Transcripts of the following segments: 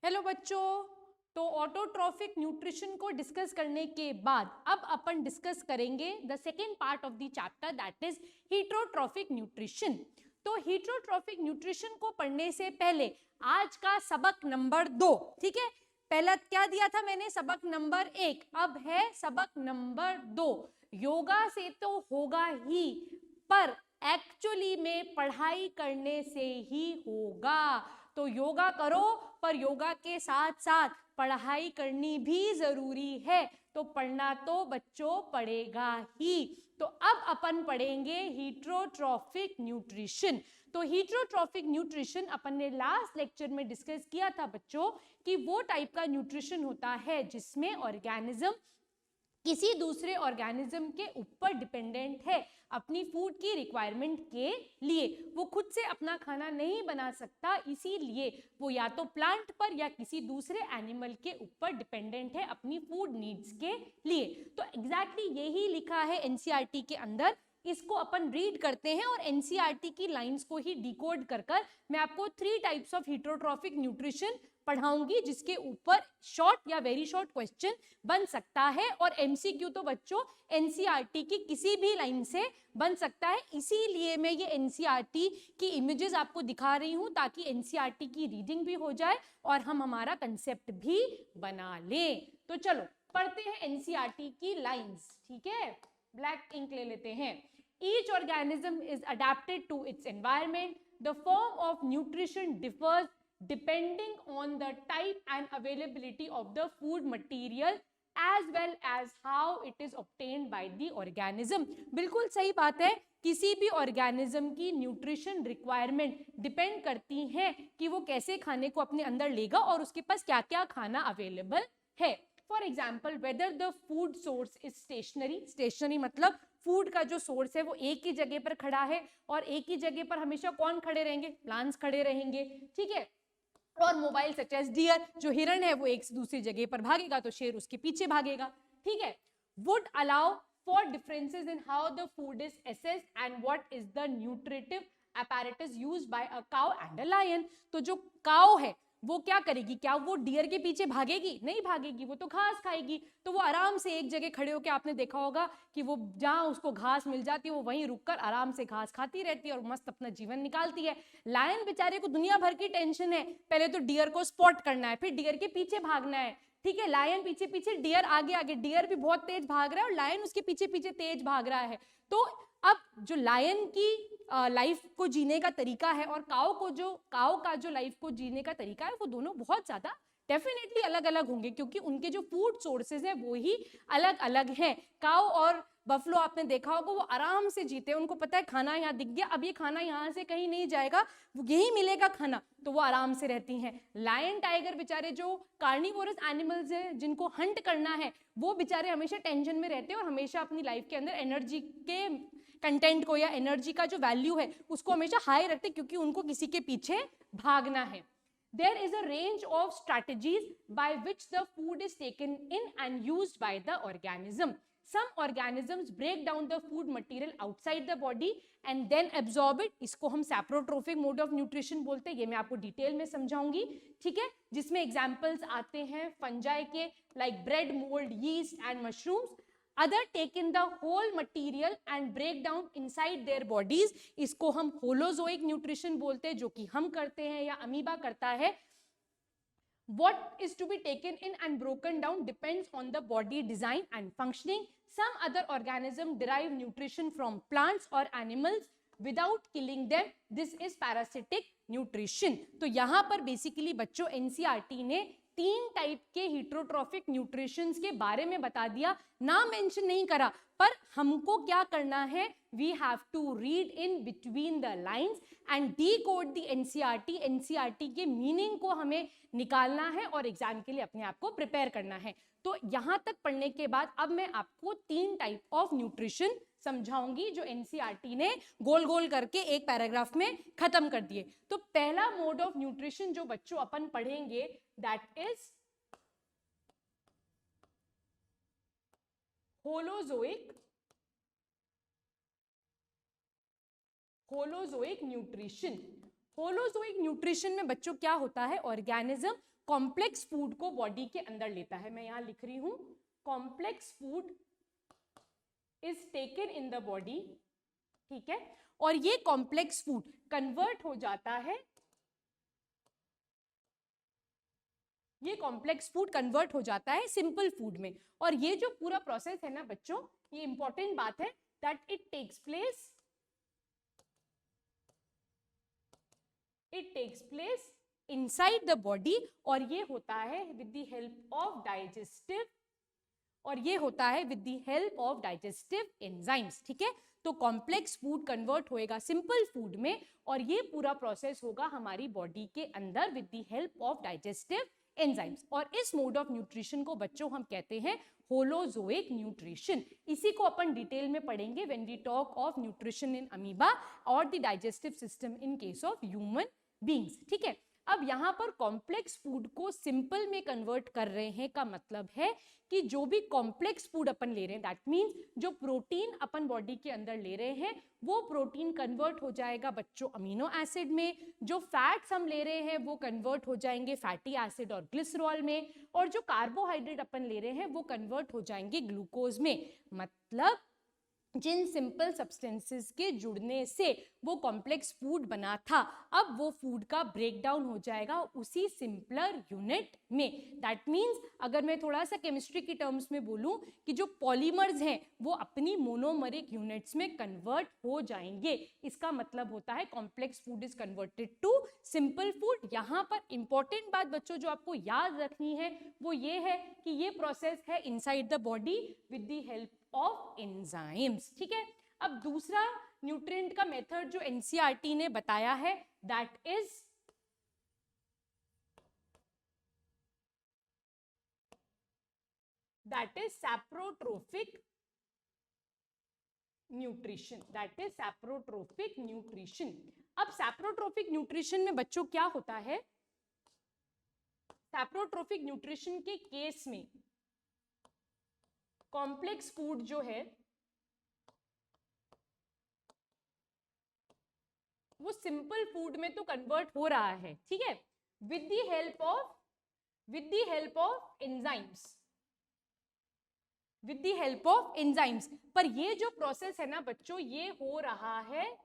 Hello बच्चों, तो autotrophic nutrition को डिस्कस करने के बाद अब अपन डिस्कस करेंगे the second part of the chapter that is heterotrophic nutrition. तो हीटरोट्रॉफिक न्यूट्रिशन को पढ़ने से पहले आज का सबक नंबर 2, ठीक है। पहला क्या दिया था मैंने, सबक नंबर 1, अब है सबक नंबर 2। योगा से तो होगा ही, पर एक्चुअली में पढ़ाई करने से ही होगा। तो योगा करो, पर योगा के साथ साथ पढ़ाई करनी भी जरूरी है। तो पढ़ना तो बच्चों पड़ेगा ही। तो अब अपन पढ़ेंगे हीटरोट्रॉफिक न्यूट्रिशन। तो हीटरोट्रॉफिक न्यूट्रिशन अपन ने लास्ट लेक्चर में डिस्कस किया था बच्चों कि वो टाइप का न्यूट्रिशन होता है जिसमें ऑर्गेनिज्म किसी दूसरे ऑर्गेनिज्म के ऊपर डिपेंडेंट है अपनी फूड की रिक्वायरमेंट के लिए। वो खुद से अपना खाना नहीं बना सकता, इसीलिए वो या तो प्लांट पर या किसी दूसरे एनिमल के ऊपर डिपेंडेंट है अपनी फूड नीड्स के लिए। तो एग्जैक्टली यही लिखा है एनसीईआरटी के अंदर। इसको अपन रीड करते हैं और एनसीईआरटी की लाइंस को ही डिकोड कर मैं आपको 3 टाइप्स ऑफ हीटरोट्रॉफिक न्यूट्रिशन पढ़ाऊंगी, जिसके ऊपर शॉर्ट या वेरी शॉर्ट क्वेश्चन बन सकता है। और एमसीक्यू तो बच्चों एनसीईआरटी की किसी भी लाइन से बन सकता है, इसीलिए मैं ये एनसीईआरटी की इमेजेस आपको दिखा रही हूं ताकि एनसीईआरटी की रीडिंग भी हो जाए और हम हमारा कंसेप्ट भी बना लें। तो चलो पढ़ते हैं एनसीईआरटी की लाइंस, ठीक है। ब्लैक इंक ले लेते हैं। Each organism is adapted to its environment. The form of nutrition differs depending on the type and availability of the food material as well as how it is obtained by the organism. बिल्कुल सही बात है, किसी भी organism की nutrition requirement depend करती है कि वो कैसे खाने को अपने अंदर लेगा और उसके पास क्या क्या खाना अवेलेबल है। For example, whether the food source is stationary, stationary मतलब फूड का जो सोर्स है वो एक ही जगह पर खड़ा है, और एक ही जगह पर हमेशा कौन खड़े रहेंगे, प्लांट्स खड़े रहेंगे, ठीक है। और मोबाइल सच एज डियर, जो हिरण है वो एक से दूसरी जगह पर भागेगा तो शेर उसके पीछे भागेगा, ठीक है। Would allow for differences in how the food is assessed and what is the nutritive apparatus used by a cow and a lion। तो जो काउ है वो क्या करेगी, क्या वो डियर के पीछे भागेगी, नहीं भागेगी, वो तो घास खाएगी। तो वो आराम से एक जगह खड़े होकर, आपने देखा होगा कि वो जहां उसको घास मिल जाती है वो वहीं रुककर आराम से घास खाती रहती है और मस्त अपना जीवन निकालती है। लायन बेचारे को दुनिया भर की टेंशन है, पहले तो डियर को स्पॉट करना है, फिर डियर के पीछे भागना है, ठीक है। लायन पीछे पीछे, डियर आगे आगे, डियर भी बहुत तेज भाग रहा है और लायन उसके पीछे पीछे तेज भाग रहा है। तो अब जो लायन की लाइफ को जीने का तरीका है और काउ का जो लाइफ को जीने का तरीका है, वो दोनों बहुत ज्यादा डेफिनेटली अलग अलग होंगे, क्योंकि उनके जो फूड सोर्सेज है वो ही अलग अलग हैं। काउ और बफलो आपने देखा होगा, वो आराम से जीते हैं, उनको पता है खाना यहाँ दिख गया, अब ये खाना यहाँ से कहीं नहीं जाएगा, वो यही मिलेगा खाना, तो वो आराम से रहती हैं। लायन टाइगर बेचारे जो कार्निवोरस एनिमल्स हैं, जिनको हंट करना है, वो बेचारे हमेशा टेंशन में रहते हैं और हमेशा अपनी लाइफ के अंदर एनर्जी के कंटेंट को या एनर्जी का जो वैल्यू है उसको हमेशा हाई रखते, क्योंकि उनको किसी के पीछे भागना है। There is a range of strategies by which the food is taken in and used by the organism. Some organisms break down the food material outside the body and then absorb it. इसको हम saprotrophic mode of nutrition बोलते हैं, ये मैं आपको detail में समझाऊंगी, ठीक है। जिसमें एग्जाम्पल्स आते हैं फंजाई के, like bread, mold, yeast and mushrooms. Other take in the whole material and break down inside their bodies. इसको हम होलोजोइक न्यूट्रिशन बोलते हैं, जो कि हम करते हैं या अमीबा करता है। What is to be taken in and broken down depends on the body design and functioning. Some other organisms derive nutrition from plants or animals without killing them. This is parasitic nutrition. तो यहाँ पर basically बच्चों NCERT ने 3 type के heterotrophic nutritions के बारे में बता दिया, ना मेंशन नहीं करा, पर हमको क्या करना है, we have to read in between the lines and decode the NCERT. NCERT के मीनिंग को हमें निकालना है और एग्जाम के लिए अपने आप को प्रिपेयर करना है। तो यहां तक पढ़ने के बाद अब मैं आपको 3 टाइप ऑफ न्यूट्रिशन समझाऊंगी जो एनसीईआरटी ने गोल गोल करके एक पैराग्राफ में खत्म कर दिए। तो पहला मोड ऑफ न्यूट्रिशन जो बच्चों अपन पढ़ेंगे that is holozoic nutrition. Holozoic nutrition में बच्चों क्या होता है, ऑर्गेनिज्म कॉम्प्लेक्स फूड को बॉडी के अंदर लेता है। मैं यहां लिख रही हूं, complex food is taken in the body, ठीक है, और ये कॉम्प्लेक्स फूड कन्वर्ट हो जाता है, ये कॉम्प्लेक्स फूड कन्वर्ट हो जाता है सिंपल फूड में। और ये जो पूरा प्रोसेस है ना बच्चों, ये इंपॉर्टेंट बात है, that it takes place inside the body, और ये होता है with the help of digestive, और ये होता है with the help of digestive enzymes, ठीक है। तो कॉम्प्लेक्स फूड कन्वर्ट होएगा सिंपल फूड में, और ये पूरा प्रोसेस होगा हमारी बॉडी के अंदर with the help of digestive enzymes. और इस मोड ऑफ न्यूट्रिशन को बच्चों हम कहते हैं होलोजोइक न्यूट्रिशन। इसी को अपन डिटेल में पढ़ेंगे when we talk of nutrition in amoeba और the digestive system in case of human beings, ठीक है। अब यहाँ पर कॉम्प्लेक्स फूड को सिंपल में कन्वर्ट कर रहे हैं का मतलब है कि जो भी कॉम्प्लेक्स फूड अपन ले रहे हैं, दैट मीन्स जो प्रोटीन अपन बॉडी के अंदर ले रहे हैं वो प्रोटीन कन्वर्ट हो जाएगा बच्चों अमीनो एसिड में, जो फैट्स हम ले रहे हैं वो कन्वर्ट हो जाएंगे फैटी एसिड और ग्लिसरॉल में, और जो कार्बोहाइड्रेट अपन ले रहे हैं वो कन्वर्ट हो जाएंगे ग्लूकोज में। मतलब जिन सिंपल सब्सटेंसेस के जुड़ने से वो कॉम्प्लेक्स फूड बना था, अब वो फूड का ब्रेकडाउन हो जाएगा उसी सिंपलर यूनिट में। दैट मीन्स अगर मैं थोड़ा सा केमिस्ट्री की टर्म्स में बोलूं कि जो पॉलीमर्स हैं वो अपनी मोनोमरिक यूनिट्स में कन्वर्ट हो जाएंगे, इसका मतलब होता है complex food is converted to simple food. यहाँ पर इंपॉर्टेंट बात बच्चों जो आपको याद रखनी है वो ये है कि ये प्रोसेस है inside the body with the help of enzymes, ठीक है। अब दूसरा न्यूट्रिएंट का मेथड जो एनसीईआरटी ने बताया है that is saprotrophic nutrition, that is saprotrophic nutrition. अब सैप्रोट्रोफिक न्यूट्रिशन में बच्चों क्या होता है, सैप्रोट्रोफिक न्यूट्रिशन के केस में कॉम्प्लेक्स फूड जो है वो सिंपल फूड में तो कन्वर्ट हो रहा है, ठीक है, with the help of enzymes, with the help of enzymes. पर ये जो प्रोसेस है ना बच्चों ये हो रहा है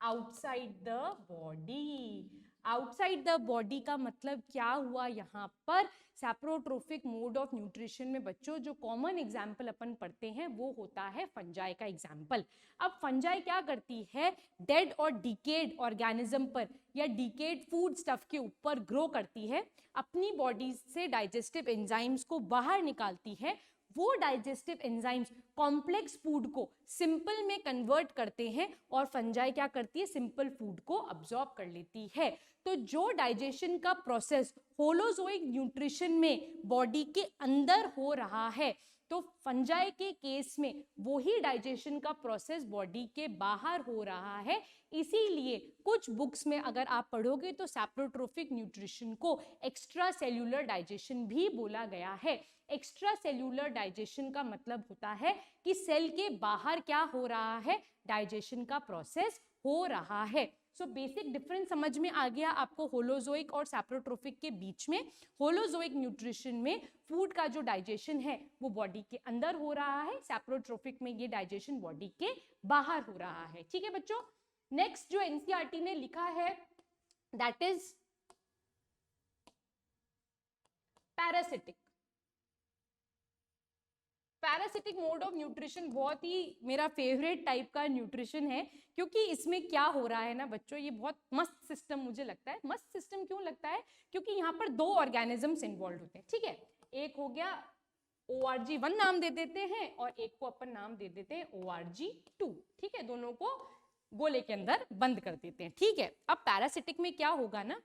outside the body. Outside the body का मतलब क्या हुआ, यहाँ पर सैप्रोट्रोफिक मोड ऑफ न्यूट्रिशन में बच्चों जो कॉमन एग्जाम्पल अपन पढ़ते हैं वो होता है फंजाई का एग्जाम्पल। अब फंजाई क्या करती है, डेड और डिकेड ऑर्गेनिज्म पर या डिकेड फूड स्टफ के ऊपर ग्रो करती है, अपनी बॉडी से डाइजेस्टिव एंजाइम्स को बाहर निकालती है, वो डाइजेस्टिव एंजाइम्स कॉम्प्लेक्स फूड को सिंपल में कन्वर्ट करते हैं और फंजाई क्या करती है, सिंपल फूड को अब्सॉर्ब कर लेती है। तो जो डाइजेशन का प्रोसेस होलोजोइक न्यूट्रिशन में बॉडी के अंदर हो रहा है, तो फंजाई के केस में वो ही डाइजेशन का प्रोसेस बॉडी के बाहर हो रहा है। इसीलिए कुछ बुक्स में अगर आप पढ़ोगे तो सैप्रोट्रोफिक न्यूट्रिशन को एक्स्ट्रा सेल्यूलर डाइजेशन भी बोला गया है। एक्स्ट्रा सेल्यूलर डाइजेशन का मतलब होता है कि सेल के बाहर क्या हो रहा है, डाइजेशन का प्रोसेस हो रहा है। सो बेसिक डिफरेंस समझ में आ गया आपको होलोजोइक और सैप्रोट्रोफिक के बीच में। होलोजोइक न्यूट्रिशन में फूड का जो डाइजेशन है वो बॉडी के अंदर हो रहा है, सैप्रोट्रोफिक में ये डाइजेशन बॉडी के बाहर हो रहा है, ठीक है बच्चों। नेक्स्ट जो एनसीईआरटी ने लिखा है that is parasitic. Parasitic mode of nutrition बहुत ही मेरा फेवरेट टाइप का न्यूट्रिशन है, क्योंकि इसमें क्या हो रहा है ना बच्चों, ये बहुत मस्त सिस्टम मुझे लगता है। मस्त सिस्टम क्यों लगता है, क्योंकि यहाँ पर दो ऑर्गेनिजम्स इन्वॉल्व होते हैं, ठीक है। एक हो गया ORG1 नाम दे देते हैं और एक को अपन नाम दे देते हैं ORG2, ठीक है। दोनों को गोले के अंदर बंद कर देते हैं, ठीक है। अब पैरासिटिक में क्या होगा ना,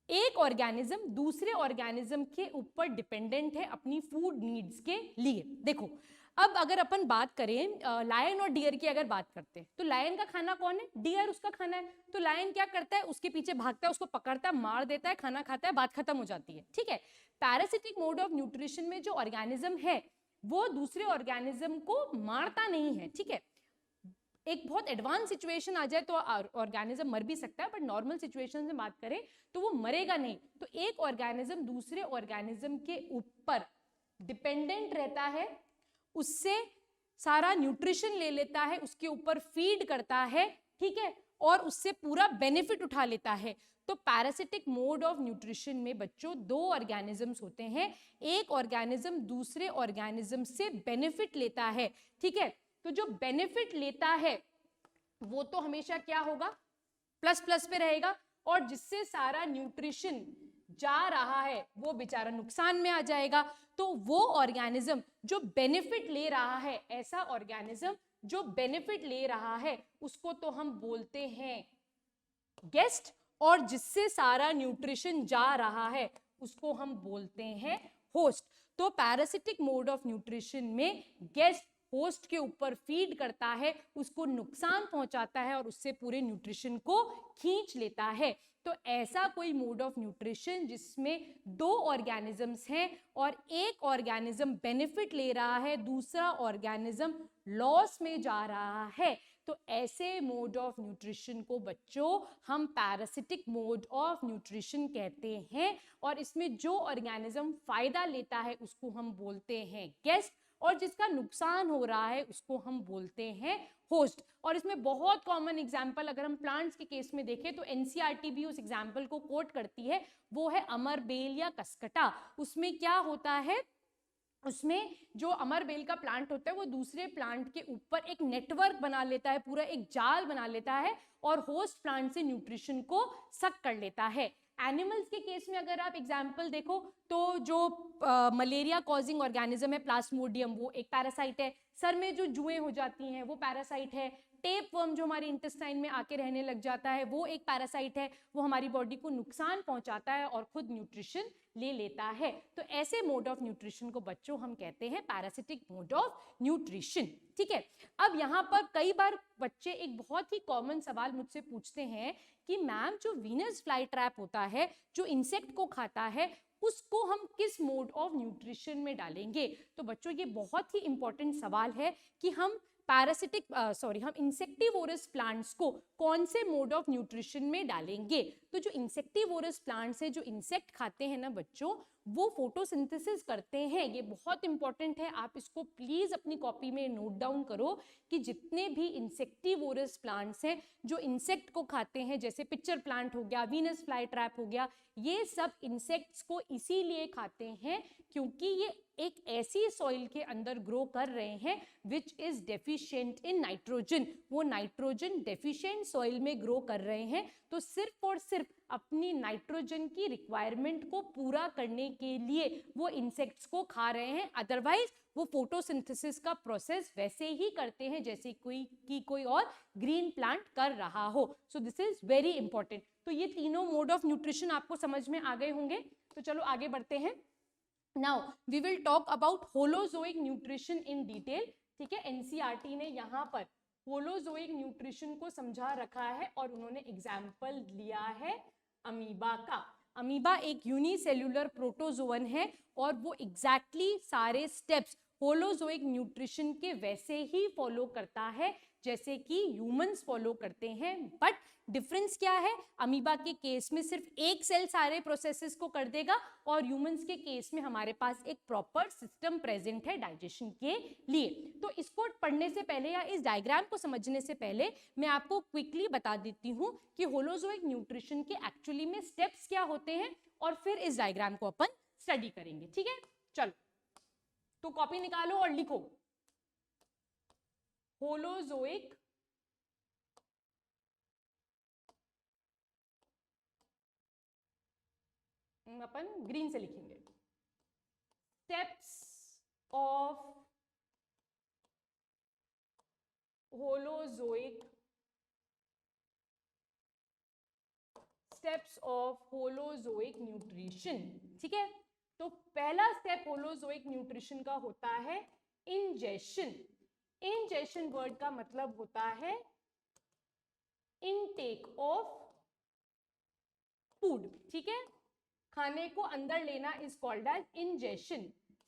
एक ऑर्गेनिज्म दूसरे ऑर्गेनिज्म के ऊपर डिपेंडेंट है अपनी फूड नीड्स के लिए। देखो अब अगर अपन बात करें लायन और डियर की अगर बात करते हैं, तो लायन का खाना कौन है, डियर उसका खाना है। तो लायन क्या करता है, उसके पीछे भागता है, उसको पकड़ता है, मार देता है, खाना खाता है, बात खत्म हो जाती है, ठीक है। पैरासिटिक मोड ऑफ न्यूट्रिशन में जो ऑर्गेनिज्म है वो दूसरे ऑर्गेनिज्म को मारता नहीं है, ठीक है। एक बहुत एडवांस सिचुएशन आ जाए तो ऑर्गेनिज्म मर भी सकता है, बट नॉर्मल सिचुएशन में बात करें तो वो मरेगा नहीं। तो एक ऑर्गेनिज्म दूसरे ऑर्गेनिज्म के ऊपर डिपेंडेंट रहता है, उससे सारा न्यूट्रिशन ले लेता है, उसके ऊपर फीड करता है, ठीक है, और उससे पूरा बेनिफिट उठा लेता है। तो पैरासिटिक मोड ऑफ न्यूट्रिशन में बच्चों दो ऑर्गेनिजम्स होते हैं, एक ऑर्गेनिज्म दूसरे ऑर्गेनिज्म से बेनिफिट लेता है, ठीक है। तो जो बेनिफिट लेता है वो तो हमेशा क्या होगा, प्लस प्लस पे रहेगा, और जिससे सारा न्यूट्रिशन जा रहा है वो बेचारा नुकसान में आ जाएगा। तो वो ऑर्गेनिज्म जो बेनिफिट ले रहा है, ऐसा ऑर्गेनिज्म जो बेनिफिट ले रहा है उसको तो हम बोलते हैं गेस्ट, और जिससे सारा न्यूट्रिशन जा रहा है उसको हम बोलते हैं होस्ट। तो पैरासिटिक मोड ऑफ न्यूट्रिशन में गेस्ट होस्ट के ऊपर फीड करता है, उसको नुकसान पहुंचाता है और उससे पूरे न्यूट्रिशन को खींच लेता है। तो ऐसा कोई मोड ऑफ न्यूट्रिशन जिसमें दो ऑर्गेनिजम्स हैं और एक ऑर्गेनिज्म बेनिफिट ले रहा है, दूसरा ऑर्गेनिज्म लॉस में जा रहा है, तो ऐसे मोड ऑफ न्यूट्रिशन को बच्चों हम पैरासिटिक मोड ऑफ न्यूट्रिशन कहते हैं। और इसमें जो ऑर्गेनिज्म फायदा लेता है उसको हम बोलते हैं गेस्ट, और जिसका नुकसान हो रहा है उसको हम बोलते हैं होस्ट। और इसमें बहुत कॉमन एग्जांपल अगर हम प्लांट्स के केस में देखें तो एनसीईआरटी भी उस एग्जांपल को कोट करती है, वो है अमर बेल या कसकटा। उसमें क्या होता है, उसमें जो अमर बेल का प्लांट होता है वो दूसरे प्लांट के ऊपर एक नेटवर्क बना लेता है, पूरा एक जाल बना लेता है और होस्ट प्लांट से न्यूट्रिशन को सक कर लेता है। एनिमल्स के केस में अगर आप एग्जाम्पल देखो तो जो मलेरिया कॉजिंग ऑर्गेनिज्म है प्लाज्मोडियम, वो एक पैरासाइट है। सर में जो जुएं हो जाती हैं वो पैरासाइट है। टेप वर्म जो हमारे इंटेस्टाइन में आके रहने लग जाता है वो एक पैरासाइट है, वो हमारी बॉडी को नुकसान पहुंचाता है और खुद न्यूट्रिशन ले लेता है। तो ऐसे मोड ऑफ न्यूट्रिशन को बच्चों हम कहते हैं पैरासिटिक मोड ऑफ न्यूट्रिशन, ठीक है। अब यहाँ पर कई बार बच्चे एक बहुत ही कॉमन सवाल मुझसे पूछते हैं कि मैम जो वीनस फ्लाई ट्रैप होता है, जो इंसेक्ट को खाता है, उसको हम किस मोड ऑफ न्यूट्रिशन में डालेंगे। तो बच्चों ये बहुत ही इंपॉर्टेंट सवाल है कि हम हम इंसेक्टिवोरस प्लांट्स को कौन से मोड ऑफ न्यूट्रिशन में डालेंगे। तो जो इंसेक्टिवोरस प्लांट्स है, जो इंसेक्ट खाते हैं ना बच्चों, वो फोटोसिंथेसिस करते हैं। ये बहुत इंपॉर्टेंट है, आप इसको प्लीज अपनी कॉपी में नोट डाउन करो कि जितने भी इंसेक्टिवोरस प्लांट्स हैं जो इंसेक्ट को खाते हैं, जैसे पिक्चर प्लांट हो गया, वीनस फ्लाई ट्रैप हो गया, ये सब इंसेक्ट्स को इसीलिए खाते हैं क्योंकि ये एक ऐसी सॉइल के अंदर ग्रो कर रहे हैं which is deficient in nitrogen. वो नाइट्रोजन डेफिशिएंट सॉइल में ग्रो कर रहे हैं, तो सिर्फ और सिर्फ अपनी नाइट्रोजन की रिक्वायरमेंट को पूरा करने के लिए वो इंसेक्ट्स को खा रहे हैं। अदरवाइज वो फोटोसिंथेसिस का प्रोसेस वैसे ही करते हैं जैसे कोई और ग्रीन प्लांट कर रहा हो। सो दिस इज वेरी इंपॉर्टेंट। तो ये तीनों मोड ऑफ न्यूट्रिशन आपको समझ में आ गए होंगे। तो चलो आगे बढ़ते हैं। Now we will talk about holozoic nutrition in detail, ठीक है। एनसीईआरटी ने यहाँ पर होलोजोइक न्यूट्रिशन को समझा रखा है और उन्होंने एग्जाम्पल लिया है अमीबा का। अमीबा एक यूनिसेल्युलर प्रोटोजोअन है और वो एग्जैक्टली सारे स्टेप्स होलोजोइक न्यूट्रिशन के वैसे ही फॉलो करता है जैसे कि ह्यूमंस फॉलो करते हैं। बट डिफरेंस क्या है, अमीबा के केस में सिर्फ एक सेल सारे प्रोसेसेस को कर देगा और ह्यूमंस के केस में हमारे पास एक प्रॉपर सिस्टम प्रेजेंट है डाइजेशन के लिए। तो इसको पढ़ने से पहले या इस डायग्राम को समझने से पहले मैं आपको क्विकली बता देती हूँ कि होलोजोइक न्यूट्रिशन के एक्चुअली में स्टेप्स क्या होते हैं और फिर इस डायग्राम को अपन स्टडी करेंगे, ठीक है। चलो तो कॉपी निकालो और लिखो होलोजोइक अपन ग्रीन से लिखेंगे, स्टेप्स ऑफ होलोजोइक न्यूट्रिशन, ठीक है। तो पहला स्टेप होलोजोइक न्यूट्रिशन का होता है इंजेशन। इंजेशन वर्ड का मतलब होता है इनटेक ऑफ फूड, ठीक है, खाने को अंदर लेना is called as ingestion.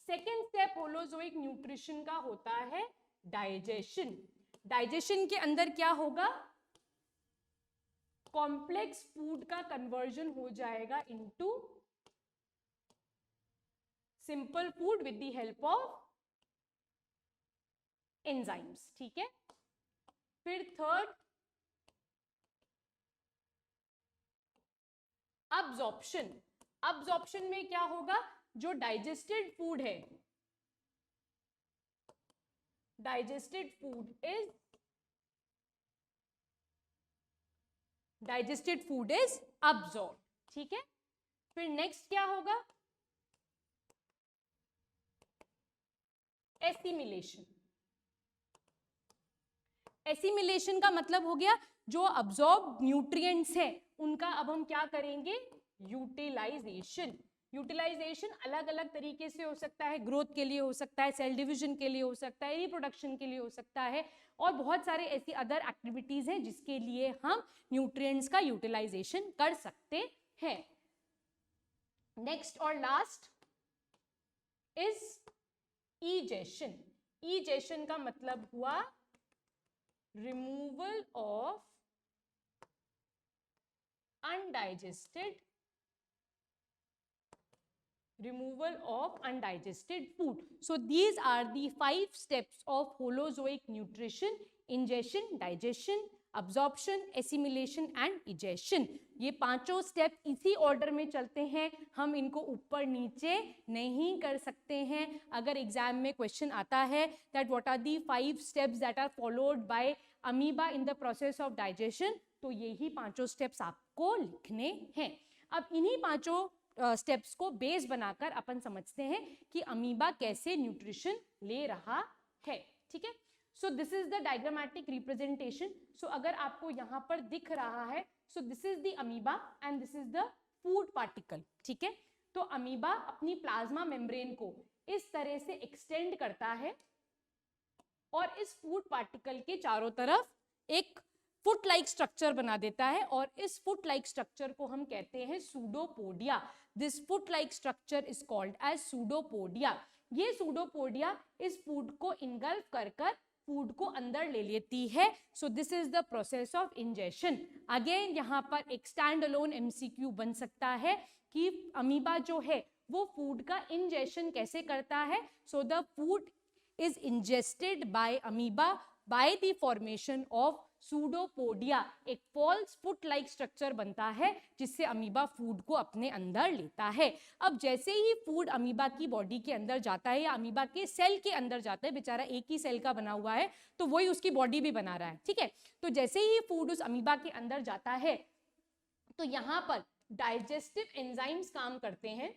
Second step holozoic nutrition का होता है डाइजेशन। डाइजेशन के अंदर क्या होगा, कॉम्प्लेक्स फूड का कन्वर्जन हो जाएगा into simple food with the help of enzymes, ठीक है। फिर थर्ड, अब्जॉर्प्शन। अब्जॉर्प्शन में क्या होगा, जो डाइजेस्टेड फूड है, डाइजेस्टेड फूड इज अब्सॉर्ब, ठीक है। फिर नेक्स्ट क्या होगा, एसिमिलेशन। एसिमिलेशन का मतलब हो गया जो अब्सॉर्ब न्यूट्रिएंट्स हैं उनका अब हम क्या करेंगे, यूटिलाइजेशन। यूटिलाइजेशन अलग अलग तरीके से हो सकता है, ग्रोथ के लिए हो सकता है, सेल डिवीजन के लिए हो सकता है, रिप्रोडक्शन के लिए हो सकता है, और बहुत सारे ऐसी अदर एक्टिविटीज हैं जिसके लिए हम न्यूट्रिएंट्स का यूटिलाइजेशन कर सकते हैं। नेक्स्ट और लास्ट इज ईजेशन। ईजेशन का मतलब हुआ removal of undigested food. So these are the 5 steps of Holozoic nutrition: ingestion, digestion, absorption, assimilation and egestion. ये पांचों स्टेप इसी ऑर्डर में चलते हैं, हम इनको ऊपर नीचे नहीं कर सकते हैं। अगर एग्जाम में क्वेश्चन आता है that what are the 5 steps that are followed by amoeba in the process of digestion, तो यही पांचों स्टेप्स आपको लिखने हैं। अब इन्हीं पांचों स्टेप्स को बेस बनाकर अपन समझते हैं कि अमीबा कैसे न्यूट्रिशन ले रहा है, ठीक है। So this is the diagrammatic representation. So अगर आपको यहाँ पर दिख रहा है, so this is the amoeba and this is the food particle, ठीक है। तो अमीबा अपनी प्लाज्मा मेम्ब्रेन को इस तरह से एक्सटेंड करता है और इस फूड पार्टिकल के चारों तरफ एक फुट लाइक स्ट्रक्चर बना देता है, और इस फुट लाइक स्ट्रक्चर को हम कहते हैं pseudopodia. This foot like structure is called as pseudopodia. ये सूडोपोडिया इस फूड को इनगल्फ कर फूड को अंदर ले लेती है। So this is the process of ingestion. Again यहाँ पर एक स्टैंड अलोन एमसीक्यू बन सकता है कि अमीबा जो है वो फूड का इंजेशन कैसे करता है। So the food is ingested by amoeba by the formation of pseudopodia। एक फॉल्स फुट लाइक स्ट्रक्चर बनता है जिससे अमीबा फूड को अपने अंदर लेता है। अब जैसे ही फूड अमीबा की बॉडी के अंदर जाता है या अमीबा के सेल के अंदर जाता है, बेचारा एक ही सेल का बना हुआ है तो वही उसकी बॉडी भी बना रहा है, ठीक है। तो जैसे ही फूड उस अमीबा के अंदर जाता है तो यहाँ पर डाइजेस्टिव एंजाइम्स काम करते हैं,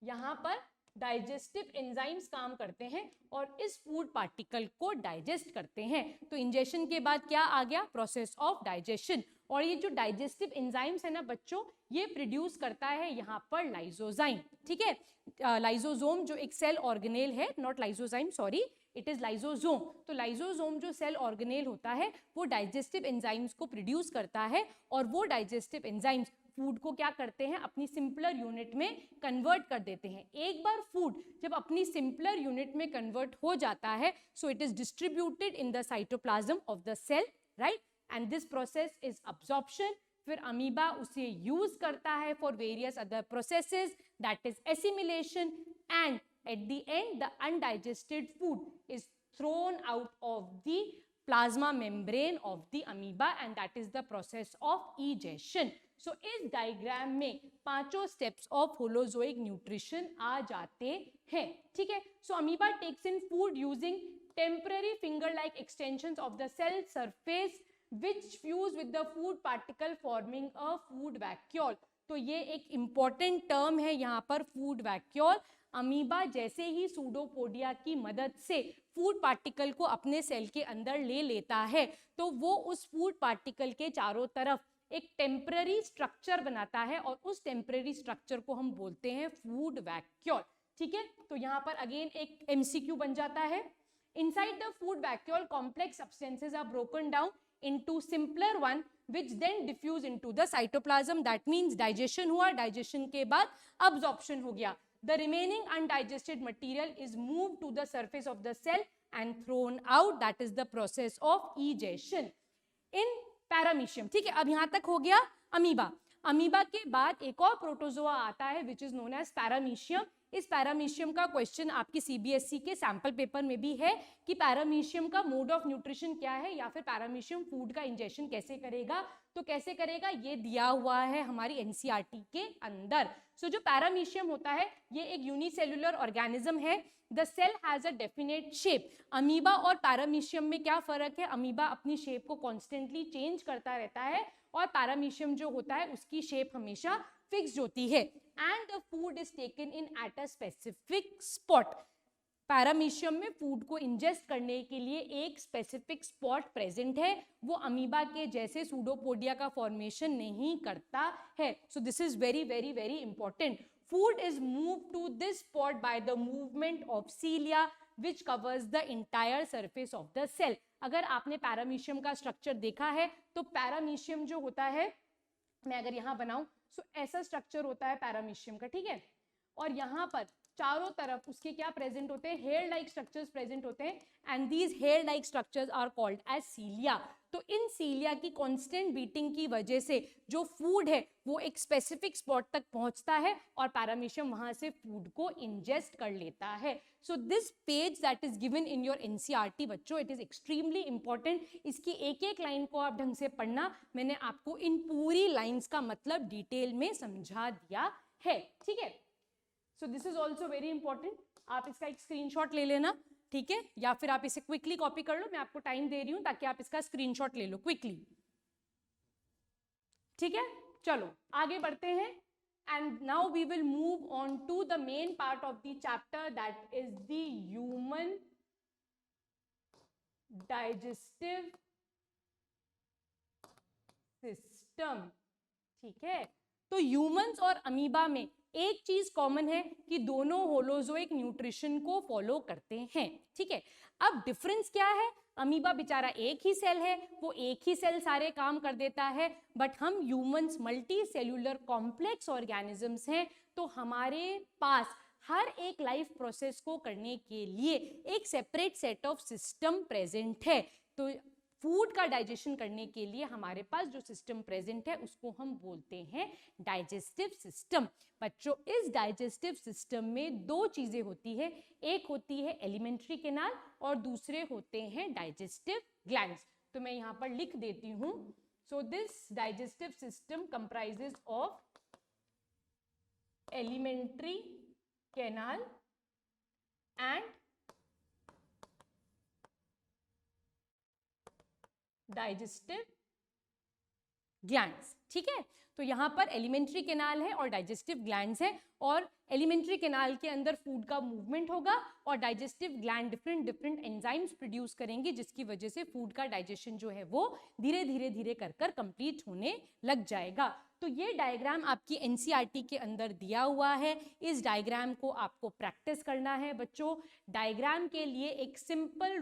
यहाँ पर डाइजेस्टिव एंजाइम्स काम करते हैं और इस फूड पार्टिकल को डाइजेस्ट करते हैं। तो इंजेशन के बाद क्या आ गया, प्रोसेस ऑफ डाइजेशन। और ये जो डाइजेस्टिव एंजाइम्स है ना बच्चों, ये प्रोड्यूस करता है यहाँ पर लाइजोजाइम, ठीक है। लाइजोसोम जो एक सेल ऑर्गेनेल है, not lysozyme, sorry, it is lysosome. तो लाइजोसोम जो सेल ऑर्गेनेल होता है वो डाइजेस्टिव एंजाइम्स को प्रोड्यूस करता है, और वो डाइजेस्टिव एंजाइम्स फूड को क्या करते हैं, अपनी सिंपलर यूनिट में कन्वर्ट कर देते हैं। एक बार फूड जब अपनी सिंपलर यूनिट में कन्वर्ट हो जाता है, so it is distributed in the cytoplasm of the cell, right, and this process is absorption. फिर अमीबा उसे यूज करता है for various other processes, that is assimilation, and at the end the undigested food is thrown out of the plasma membrane of the amoeba, and that is the process of egestion. So इस diagram में पांचों steps of holozoic nutrition आ जाते हैं, ठीक है। So amoeba takes in food using temporary finger-like extensions of the cell surface which fuse with the food particle forming a food vacuole. तो ये एक important term है यहाँ पर, food vacuole। अमीबा जैसे ही सूडोपोडिया की मदद से फूड पार्टिकल को अपने सेल के अंदर ले लेता है तो वो उस फूड पार्टिकल के चारों तरफ एक टेम्पररी स्ट्रक्चर बनाता है, और उस टेम्पररी स्ट्रक्चर को हम बोलते हैं फूड वैक्यूल, ठीक है। तो यहाँ पर अगेन एक एमसीक्यू बन जाता है। Inside the food vacuole complex substances are broken down into simpler one which then diffuse into the cytoplasm। that means digestion हुआ, digestion के बाद absorption हो गया। The remaining undigested material is moved to the surface of the cell and thrown out, that is the process of egestion in paramecium. ठीक है, अब यहां तक हो गया अमीबा. अमीबा के बाद एक और प्रोटोजोआ आता है which is known as paramecium. इस पैरामीशियम का क्वेश्चन आपकी सीबीएसई के सैंपल पेपर में भी है कि पैरामीशियम का मोड ऑफ न्यूट्रिशन क्या है या फिर पैरामीशियम फूड का इंजेक्शन कैसे करेगा. तो कैसे करेगा ये दिया हुआ है हमारी एनसीईआरटी के अंदर. सो जो पैरामीशियम होता है ये एक यूनिसेल्युलर ऑर्गेनिज्म है. The cell has a definite shape. Amoeba और पैरामीशियम में क्या फर्क है? अमीबा अपनी शेप को कॉन्स्टेंटली चेंज करता रहता है और पैरामीशियम जो होता है उसकी शेप हमेशा फिक्स्ड होती है. And the food is taken in at a specific spot. Paramecium में फूड को इंजेस्ट करने के लिए एक स्पेसिफिक स्पॉट प्रेजेंट है. वो अमीबा के जैसे सूडोपोडिया का फॉर्मेशन नहीं करता है. So this is very very very important. Food is moved to this spot by the movement of cilia which covers the entire surface of the cell. अगर आपने पैरामीशियम का स्ट्रक्चर देखा है तो पैरामीशियम जो होता है, मैं अगर यहाँ बनाऊं तो ऐसा स्ट्रक्चर होता है पैरामीशियम का. ठीक है, और यहाँ पर चारों तरफ उसके क्या प्रेजेंट होते हैं? हेयर लाइक स्ट्रक्चर्स प्रेजेंट होते हैं. And these hair like structures are called as cilia. तो इन सीलिया की कांस्टेंट बीटिंग की वजह से जो फूड है वो एक स्पेसिफिक स्पॉट तक पहुंचता है और पैरामीशियम वहां से फूड को इंजेस्ट कर लेता है. So this page that is given in your NCERT बच्चों, इट इज एक्सट्रीमली इंपॉर्टेंट. इसकी एक एक लाइन को आप ढंग से पढ़ना. मैंने आपको इन पूरी लाइंस का मतलब डिटेल में समझा दिया है. ठीक है, so this is also very important. आप इसका एक स्क्रीनशॉट ले लेना. ठीक है, या फिर आप इसे क्विकली कॉपी कर लो. मैं आपको टाइम दे रही हूं ताकि आप इसका स्क्रीनशॉट ले लो क्विकली. ठीक है, चलो आगे बढ़ते हैं. And now we will move on to the main part of the chapter that is the human digestive system. ठीक है, तो ह्यूमंस और अमीबा में एक चीज कॉमन है कि दोनों होलोजोइक न्यूट्रिशन को फॉलो करते हैं. ठीक है, अब डिफरेंस क्या है? अमीबा बेचारा एक ही सेल है, वो एक ही सेल सारे काम कर देता है. बट हम humans multi cellular complex organisms हैं. तो हमारे पास हर एक लाइफ प्रोसेस को करने के लिए एक separate set of system present है. तो फूड का डाइजेशन करने के लिए हमारे पास जो सिस्टम प्रेजेंट है उसको हम बोलते हैं डाइजेस्टिव सिस्टम. बच्चों इस डाइजेस्टिव सिस्टम में दो चीजें होती है. एक होती है एलिमेंट्री कैनाल और दूसरे होते हैं डाइजेस्टिव ग्लैंड्स. तो मैं यहाँ पर लिख देती हूँ. So this digestive system comprises of alimentary canal and digestive glands. ठीक है, तो यहाँ पर एलिमेंट्री कैनाल है और डाइजेस्टिव ग्लैंड्स है. और एलिमेंट्री कैनाल के अंदर फूड का मूवमेंट होगा और digestive gland different different enzymes produce करेंगे जिसकी वजह से फूड का डाइजेशन जो है वो धीरे धीरे धीरे कर कर कंप्लीट होने लग जाएगा. तो ये डायग्राम आपकी एनसीईआरटी के अंदर दिया हुआ है. इस डायग्राम को आपको प्रैक्टिस करना है बच्चों. डायग्राम के लिए एक सिंपल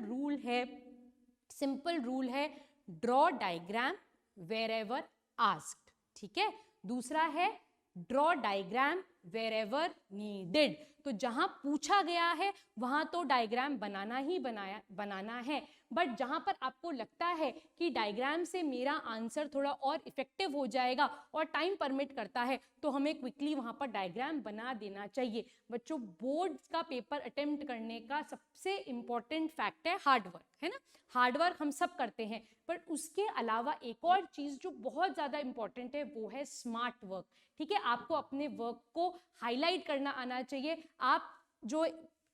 रूल है ड्रॉ डायग्राम wherever asked. ठीक है, दूसरा है ड्रॉ डायग्राम wherever needed. तो जहां पूछा गया है वहां तो डायग्राम बनाना है. बट जहां पर आपको लगता है कि डायग्राम से मेरा आंसर थोड़ा और इफेक्टिव हो जाएगा और टाइम परमिट करता है तो हमें क्विकली वहां पर डायग्राम बना देना चाहिए. बच्चों बोर्ड का पेपर अटेम्प्ट करने का सबसे इंपॉर्टेंट फैक्ट है हार्डवर्क, है ना. हार्डवर्क हम सब करते हैं बट उसके अलावा एक और चीज जो बहुत ज्यादा इंपॉर्टेंट है वो है स्मार्ट वर्क. ठीक है, आपको अपने वर्क को हाईलाइट करना आना चाहिए. आप जो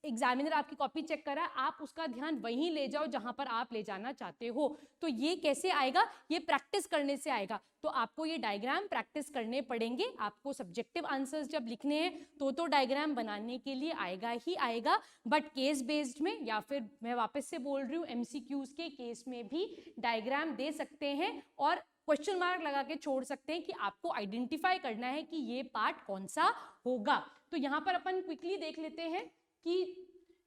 एग्जामिनर आपकी कॉपी चेक करा आप उसका ध्यान वहीं ले जाओ जहां पर आप ले जाना चाहते हो. तो ये कैसे आएगा? ये प्रैक्टिस करने से आएगा. तो आपको ये डायग्राम प्रैक्टिस करने पड़ेंगे. आपको सब्जेक्टिव आंसर्स जब लिखने हैं तो डायग्राम बनाने के लिए आएगा ही आएगा. बट केस बेस्ड में या फिर मैं वापस से बोल रही हूँ एमसीक्यूज के केस में भी डायग्राम दे सकते हैं और क्वेश्चन मार्क लगा के छोड़ सकते हैं कि आपको आइडेंटिफाई करना है कि ये पार्ट कौन सा होगा. तो यहाँ पर अपन क्विकली देख लेते हैं कि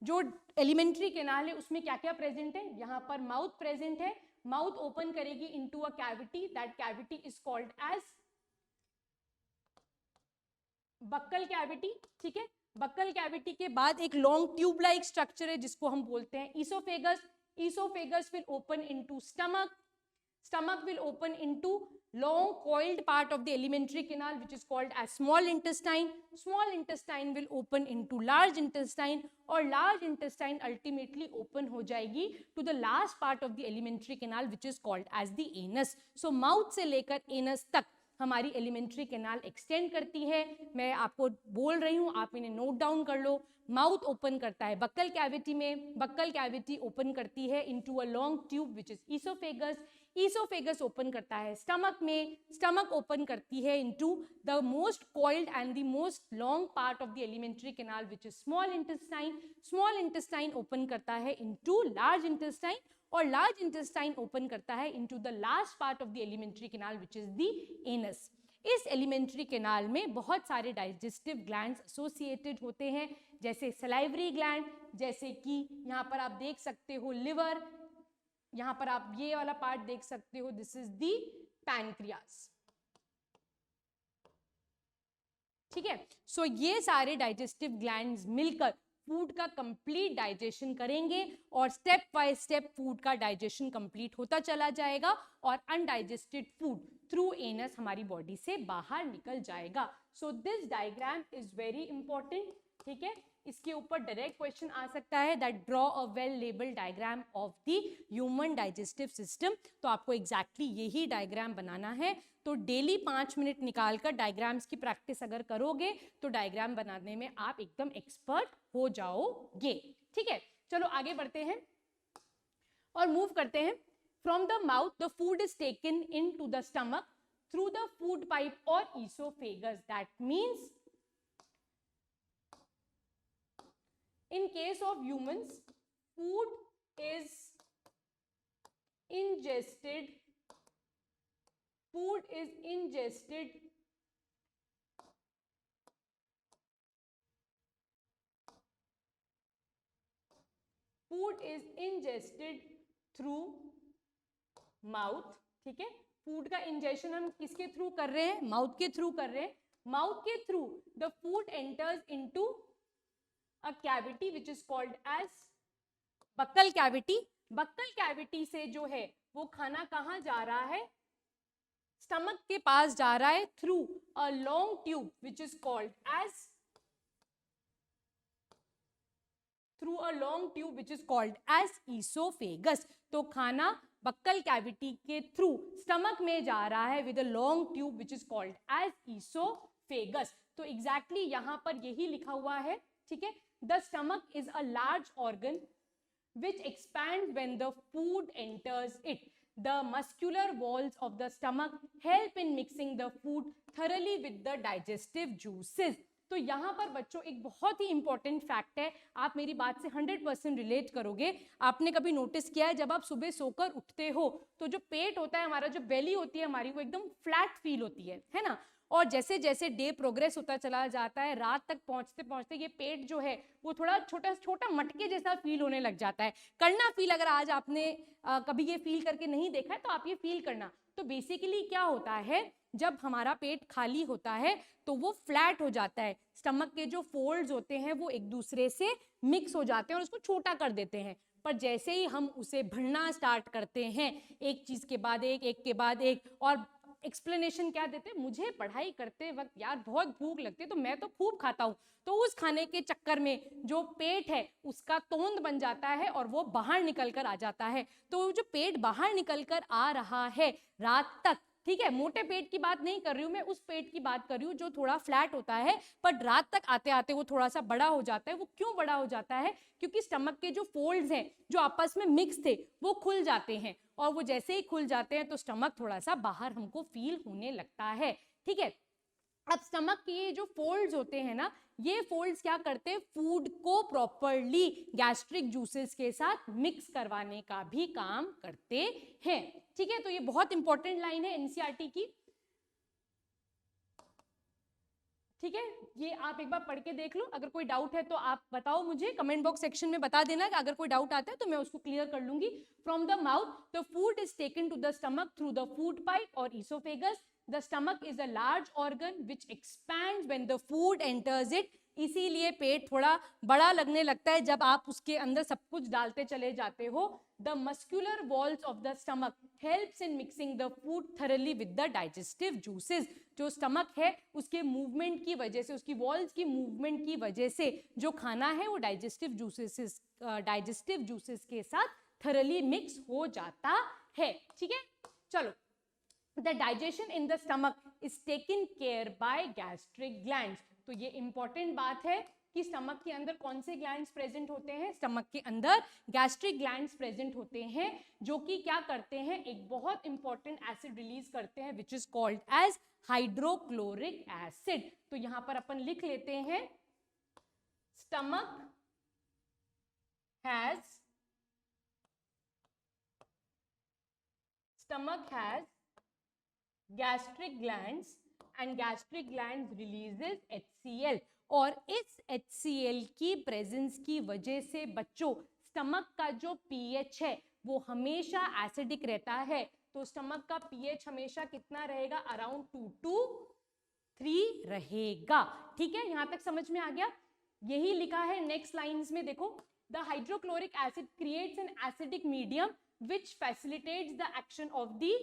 जो एलिमेंट्री कैनाल है उसमें क्या क्या प्रेजेंट है. यहाँ पर माउथ प्रेजेंट है. माउथ ओपन करेगी into a cavity. That cavity is called as buccal cavity. ठीक है, बक्कल कैविटी के बाद एक लॉन्ग ट्यूब लाइक स्ट्रक्चर है जिसको हम बोलते हैं oesophagus. Oesophagus will open into stomach. Stomach will open into long coiled part of the alimentary canal which is called as small intestine. Small intestine will open into large intestine और large intestine ultimately open हो जाएगी to the last part of the alimentary canal which is called as the anus. So mouth से लेकर anus तक हमारी alimentary canal extend करती है. मैं आपको बोल रही हूँ, आप इन्हें नोट डाउन कर लो. माउथ ओपन करता है बक्कल कैविटी में, बक्कल कैविटी ओपन करती है into a long tube which is oesophagus. Oesophagus open करता है स्टमक में, स्टमक ओपन करती है into the most coiled and the most long part of the alimentary canal which is small intestine. Small intestine open करता है into large intestine और large intestine open करता है into the last part of the alimentary canal which is the anus. इस alimentary canal में बहुत सारे digestive glands associated होते हैं, जैसे सलाइवरी ग्लैंड, जैसे कि यहाँ पर आप देख सकते हो लिवर, यहाँ पर आप ये वाला पार्ट देख सकते हो, दिस इज दी पैनक्रियास. ठीक है. सो ये सारे डाइजेस्टिव ग्लैंड्स मिलकर फूड का कंप्लीट डाइजेशन करेंगे और स्टेप बाय स्टेप फूड का डाइजेशन कंप्लीट होता चला जाएगा और अनडाइजेस्टेड फूड थ्रू एनस हमारी बॉडी से बाहर निकल जाएगा. So this diagram is very important. ठीक है, इसके ऊपर डायरेक्ट क्वेश्चन आ सकता है that draw a well labelled diagram of the human digestive system. तो आपको एग्जैक्टली यही डायग्राम बनाना है. तो डेली 5 मिनट निकालकर डायग्राम्स की प्रैक्टिस अगर करोगे तो डायग्राम बनाने में आप एकदम एक्सपर्ट हो जाओगे. ठीक है, चलो आगे बढ़ते हैं और मूव करते हैं. From the mouth the food is taken in to the stomach through the food pipe और oesophagus. That means in case of humans, food is ingested through mouth. ठीक है, फूड का इंजेशन हम किसके थ्रू कर रहे हैं? माउथ के थ्रू कर रहे हैं. माउथ के through the food enters into a cavity which is called as buccal cavity. Buccal cavity से जो है वो खाना कहाँ जा रहा है? स्टमक के पास जा रहा है through a long tube which is called as oesophagus. तो खाना बक्कल कैविटी के थ्रू स्टमक में जा रहा है with a long tube which is called as oesophagus. तो एग्जैक्टली यहाँ पर यही लिखा हुआ है. ठीक है, the stomach is a large organ which expands when the food enters it. The muscular walls of the stomach help in mixing the food thoroughly with the digestive juices. तो यहाँ पर बच्चों एक बहुत ही इंपॉर्टेंट फैक्ट है, आप मेरी बात से 100% रिलेट करोगे. आपने कभी नोटिस किया है जब आप सुबह सोकर उठते हो तो जो पेट होता है हमारा, जो बेली होती है हमारी, वो एकदम फ्लैट फील होती है ना. और जैसे जैसे डे प्रोग्रेस होता चला जाता है, रात तक पहुंचते पहुंचते ये पेट जो है वो थोड़ा छोटा छोटा मटके जैसा फील होने लग जाता है. करना फील, अगर आज आपने कभी ये फील करके नहीं देखा है तो आप ये फील करना. तो बेसिकली क्या होता है, जब हमारा पेट खाली होता है तो वो फ्लैट हो जाता है. स्टमक के जो फोल्ड्स होते हैं वो एक दूसरे से मिक्स हो जाते हैं और उसको छोटा कर देते हैं. पर जैसे ही हम उसे भरना स्टार्ट करते हैं, एक चीज के बाद एक के बाद एक, और एक्सप्लेनेशन क्या देते हैं, मुझे पढ़ाई करते वक्त यार बहुत भूख लगती है तो मैं तो खूब खाता हूँ, तो उस खाने के चक्कर में जो पेट है उसका तोंद बन जाता है और वो बाहर निकल कर आ जाता है. तो जो पेट बाहर निकल कर आ रहा है रात तक, ठीक है, मोटे पेट की बात नहीं कर रही हूँ मैं, उस पेट की बात कर रही हूँ जो थोड़ा फ्लैट होता है पर रात तक आते आते वो थोड़ा सा बड़ा हो जाता है. वो क्यों बड़ा हो जाता है? क्योंकि स्टमक के जो फोल्ड्स हैं जो आपस में मिक्स थे वो खुल जाते हैं, और वो जैसे ही खुल जाते हैं तो स्टमक थोड़ा सा बाहर हमको फील होने लगता है. ठीक है, अब स्टमक के ये जो फोल्ड्स होते हैं ना, ये फोल्ड्स क्या करते हैं, फूड को प्रॉपरली गैस्ट्रिक जूसेस के साथ मिक्स करवाने का भी काम करते हैं. ठीक है, तो ये बहुत इंपॉर्टेंट लाइन है एनसीईआरटी की. ठीक है, ये आप एक बार पढ़ के देख लो. अगर कोई डाउट है तो आप बताओ, मुझे कमेंट बॉक्स सेक्शन में बता देना कि अगर कोई डाउट आता है तो मैं उसको क्लियर कर लूंगी. From the mouth the food is taken to the stomach through the food pipe और oesophagus. The stomach is a large organ which expands when the food enters it. इसीलिए पेट थोड़ा बड़ा लगने लगता है जब आप उसके अंदर सब कुछ डालते चले जाते हो। The muscular walls of the stomach helps in mixing the food thoroughly with the digestive juices. जो स्टमक है उसके मूवमेंट की वजह से, उसकी वॉल्स की मूवमेंट की वजह से जो खाना है वो डाइजेस्टिव जूसेस के साथ थरली मिक्स हो जाता है। ठीक है, चलो। The digestion in the stomach is taken care by gastric glands। तो ये इंपॉर्टेंट बात है कि स्टमक के अंदर कौन से ग्लैंड्स प्रेजेंट होते हैं? स्टमक के अंदर गैस्ट्रिक ग्लैंड्स प्रेजेंट होते हैं, जो कि क्या करते हैं, एक बहुत इंपॉर्टेंट एसिड रिलीज करते हैं which is called as hydrochloric acid. तो यहां पर अपन लिख लेते हैं stomach has gastric glands and gastric glands releases HCl। और इस HCl की प्रेजेंस की वजह से बच्चों स्टमक का जो pH है वो हमेशा एसिडिक रहता है। तो स्टमक का pH हमेशा कितना रहेगा? अराउंड 2 to 3 रहेगा। ठीक है, यहां तक समझ में आ गया? यही लिखा है नेक्स्ट लाइंस में, देखो, the hydrochloric acid creates an acidic medium which facilitates the action of the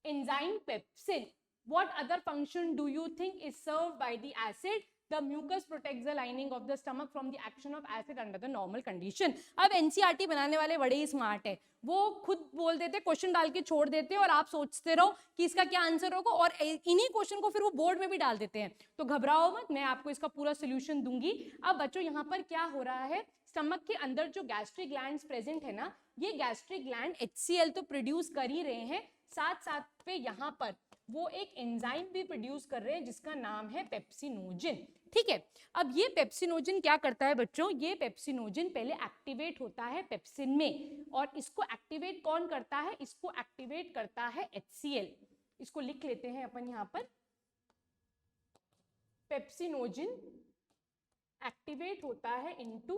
enzyme pepsin। What other function do you think is served by the acid? The mucus protects the lining of the stomach from the action of acid under the normal condition। अब NCERT बनाने वाले बड़े ही smart है, वो खुद बोल देते, question डाल के छोड़ देते और आप सोचते रहो कि इसका क्या आंसर होगा, और इन्हीं क्वेश्चन को फिर वो बोर्ड में भी डाल देते हैं। तो घबराओ मत, मैं आपको इसका पूरा सोल्यूशन दूंगी। अब बच्चों यहाँ पर क्या हो रहा है, स्टमक के अंदर जो गैस्ट्रिक ग्लैंड्स प्रेजेंट है ना, ये गैस्ट्रिक ग्लैंड HCl तो प्रोड्यूस कर ही रहे हैं, साथ साथ पे यहाँ पर वो एक एंजाइम भी प्रोड्यूस कर रहे हैं जिसका नाम है पेप्सिनोजन। ठीक है, अब ये पेप्सिनोजन क्या करता है बच्चों, ये पेप्सिनोजन पहले एक्टिवेट होता है पेप्सिन में, और इसको एक्टिवेट कौन करता है? इसको एक्टिवेट करता है HCl। इसको लिख लेते हैं अपन यहाँ पर, पेप्सिनोजन एक्टिवेट होता है into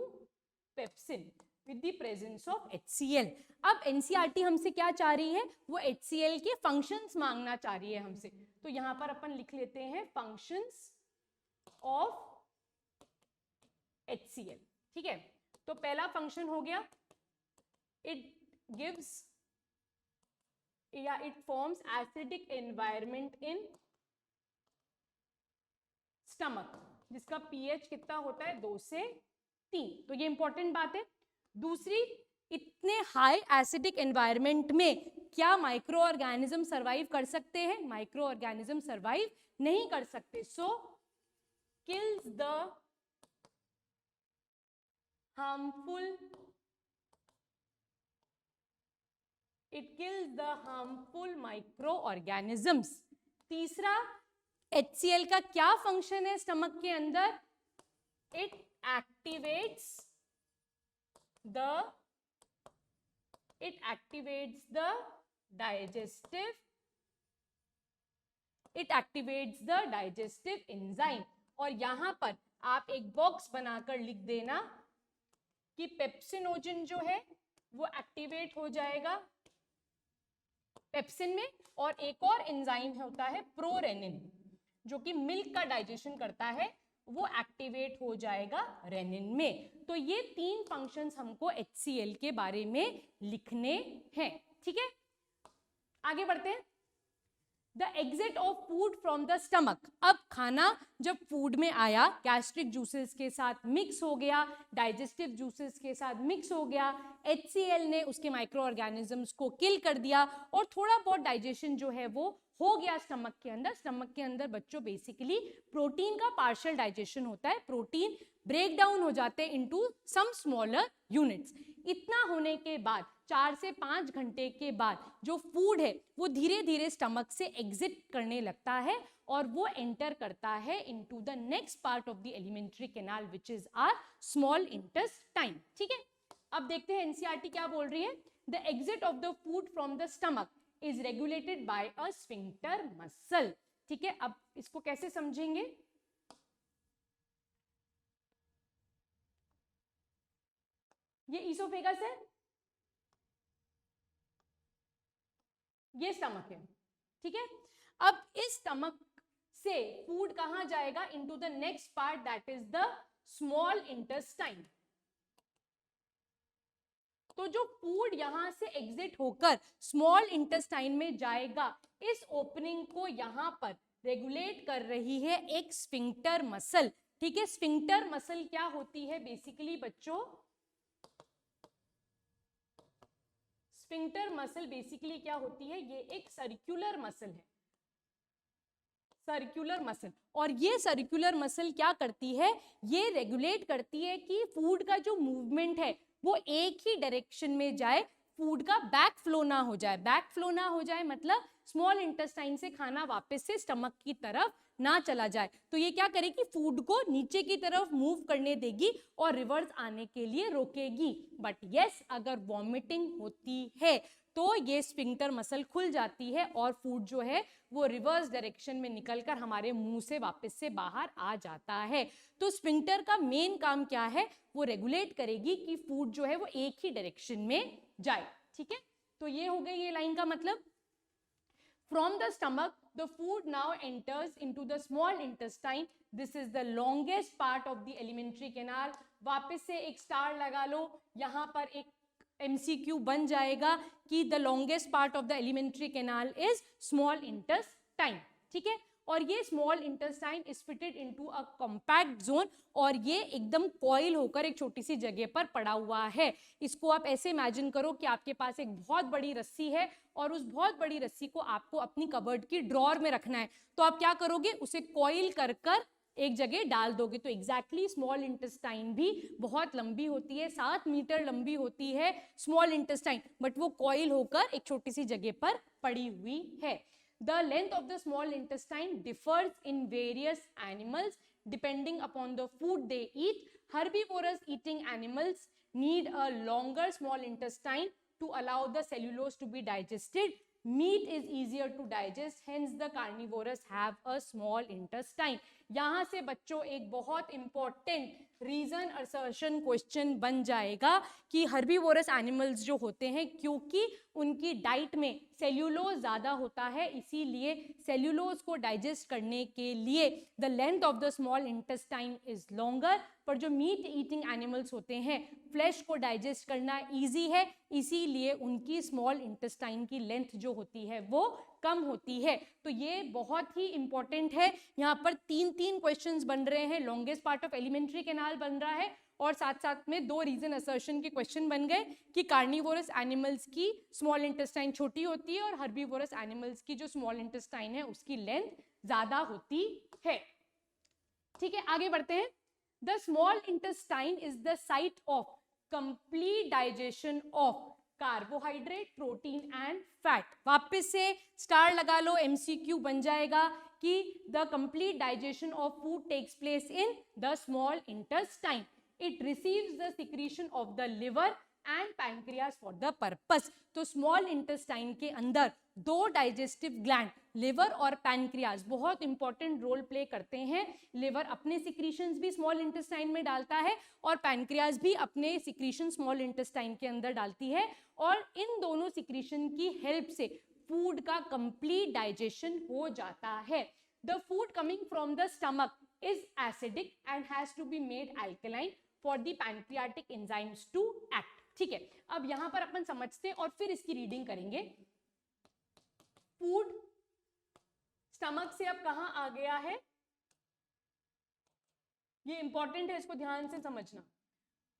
pepsin with the presence of HCl। अब NCERT हमसे क्या चाह रही है? वो HCl के फंक्शंस मांगना चाह रही है हमसे। तो यहां पर अपन लिख लेते हैं फंक्शंस ऑफ HCl। ठीक है, तो पहला फंक्शन हो गया, इट गिव्स या it forms acidic environment in stomach, जिसका pH कितना होता है? 2 से 3। तो ये इंपॉर्टेंट बात है। दूसरी, इतने हाई एसिडिक एनवायरनमेंट में क्या माइक्रो ऑर्गेनिज्म सर्वाइव कर सकते हैं? माइक्रो ऑर्गेनिज्म सर्वाइव नहीं कर सकते। So kills the harmful, it kills the harmful micro organisms. तीसरा, HCl का क्या फंक्शन है स्टमक के अंदर? It activates the digestive enzyme। और यहां पर आप एक बॉक्स बनाकर लिख देना कि पेप्सिनोजन जो है वो एक्टिवेट हो जाएगा पेप्सिन में, और एक और एंजाइम होता है प्रोरेनिन, जो कि मिल्क का डाइजेशन करता है, वो एक्टिवेट हो जाएगा रेनिन में। तो ये 3 फंक्शंस हमको HCl के बारे में लिखने हैं। ठीक है, आगे बढ़ते हैं। The exit of food from the stomach. अब खाना जब फूड में आया, गैस्ट्रिक जूसेस के साथ मिक्स हो गया, डाइजेस्टिव जूसेस के साथ मिक्स हो गया, HCl ने उसके माइक्रो ऑर्गेनिजम्स को किल कर दिया, और थोड़ा बहुत डाइजेशन जो है वो हो गया स्टमक के अंदर। स्टमक के अंदर बच्चों बेसिकली प्रोटीन का पार्शियल डाइजेशन होता है, प्रोटीन ब्रेक डाउन हो जाते हैं इनटू सम स्मॉलर यूनिट्स। इतना होने के बाद 4 से 5 घंटे के बाद जो फूड है वो धीरे धीरे स्टमक से एग्जिट करने लगता है, और वो एंटर करता है into the next part of the alimentary canal which is our small intestine. ठीक है, अब देखते हैं एनसीईआरटी क्या बोल रही है। The exit of the food from the stomach is regulated by a sphincter muscle. ठीक है, अब इसको कैसे समझेंगे? ये ईसोफेगस है, ये स्टमक है। ठीक है, अब इस स्टमक से फूड कहां जाएगा? Into the next part that is the small intestine. तो जो फूड यहां से एग्जिट होकर स्मॉल इंटेस्टाइन में जाएगा, इस ओपनिंग को यहां पर रेगुलेट कर रही है एक स्फिंक्टर मसल। ठीक है, स्फिंक्टर मसल क्या होती है बेसिकली बच्चों? स्फिंक्टर मसल बेसिकली क्या होती है? ये एक सर्कुलर मसल है, सर्कुलर मसल। और ये सर्कुलर मसल क्या करती है? ये रेगुलेट करती है कि फूड का जो मूवमेंट है वो एक ही डायरेक्शन में जाए, फूड का बैक फ्लो ना हो जाए। बैक फ्लो ना हो जाए मतलब स्मॉल इंटेस्टाइन से खाना वापस से स्टमक की तरफ ना चला जाए। तो ये क्या करेगी? फूड को नीचे की तरफ मूव करने देगी और रिवर्स आने के लिए रोकेगी। बट यस, अगर वॉमिटिंग होती है तो ये स्फिंक्टर मसल खुल जाती है और फूड जो है वो रिवर्स डायरेक्शन में निकलकर हमारे मुंह से वापस से बाहर आ जाता है। तो स्फिंक्टर का मेन काम क्या है? वो रेगुलेट करेगी कि फूड जो है वो एक ही डायरेक्शन में जाए। ठीक है, तो ये हो गई ये लाइन का मतलब। From the stomach, the food now enters into the small intestine. This is the longest part of the alimentary canal. वापस से एक स्टार लगा लो, यहाँ पर एक MCQ बन जाएगा कि the longest part of the alimentary canal is small intestine. ठीक है, और ये small intestine is fitted into a compact zone, और ये एकदम कॉइल होकर एक छोटी सी जगह पर पड़ा हुआ है। इसको आप ऐसे इमेजिन करो कि आपके पास एक बहुत बड़ी रस्सी है और उस बहुत बड़ी रस्सी को आपको अपनी कबर्ड की ड्रॉर में रखना है। तो आप क्या करोगे? उसे कॉइल कर कर एक जगह डाल दोगे। तो एग्जैक्टली स्मॉल इंटेस्टाइन भी बहुत लंबी होती है, 7 मीटर लंबी होती है स्मॉल इंटेस्टाइन, बट वो कॉइल होकर एक छोटी सी जगह पर पड़ी हुई है। The length of the small intestine differs in various animals depending upon the food they eat. Herbivorous eating animals need a longer small intestine to allow the cellulose to be digested. Meat is easier to digest, hence the carnivorous have a small intestine. यहाँ से बच्चों एक बहुत important reason assertion question बन जाएगा कि herbivorous animals जो होते हैं, क्योंकि उनकी डाइट में सेल्यूलोज ज्यादा होता है, इसीलिए सेल्यूलोज को डाइजेस्ट करने के लिए the length of the small intestine is longer. पर जो मीट ईटिंग एनिमल्स होते हैं, फ्लैश को डाइजेस्ट करना इजी है, इसीलिए उनकी स्मॉल इंटेस्टाइन की लेंथ जो होती है वो कम होती है। तो ये बहुत ही इंपॉर्टेंट है। यहाँ पर 3 क्वेश्चंस बन रहे हैं। Longest part of alimentary canal बन रहा है और साथ साथ में 2 रीजन असर्शन के क्वेश्चन बन गए कि कार्निवोरस एनिमल्स की स्मॉल इंटेस्टाइन छोटी होती है और हर्बीवोरस एनिमल्स की जो स्मॉल इंटेस्टाइन है उसकी लेंथ ज्यादा होती है। ठीक है, आगे बढ़ते हैं। The small intestine is the site of complete digestion of carbohydrate, protein and fat. वापस से स्टार लगा लो, MCQ बन जाएगा कि the complete digestion of food takes place in the small intestine. It receives the secretion of the liver and pancreas for the purpose. तो small intestine के अंदर 2 डाइजेस्टिव ग्लैंड, लिवर और पैनक्रियाज, बहुत इंपॉर्टेंट रोल प्ले करते हैं। Liver अपने secretions भी small intestine में डालता है और पैनक्रियाज भी अपने सिक्रीशन स्मॉल इंटेस्टाइन के अंदर डालती है, और इन दोनों सिक्रीशन की हेल्प से फूड का कंप्लीट डाइजेशन हो जाता है। The food coming from the stomach is acidic and has to be made alkaline for the pancreatic enzymes to act. ठीक है, अब यहां पर अपन समझते हैं और फिर इसकी रीडिंग करेंगे। फूड स्टमक से अब कहां आ गया है, ये इंपॉर्टेंट है, इसको ध्यान से समझना।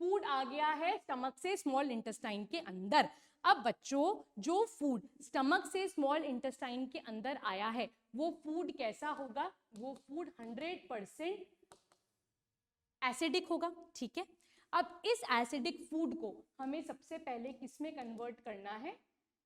फूड आ गया है स्टमक से स्मॉल इंटेस्टाइन के अंदर। अब बच्चों, जो फूड स्टमक से स्मॉल इंटेस्टाइन के अंदर आया है वो फूड कैसा होगा? वो फूड 100% एसिडिक होगा। ठीक है, अब इस एसिडिक फूड को हमें सबसे पहले किस में कन्वर्ट करना है?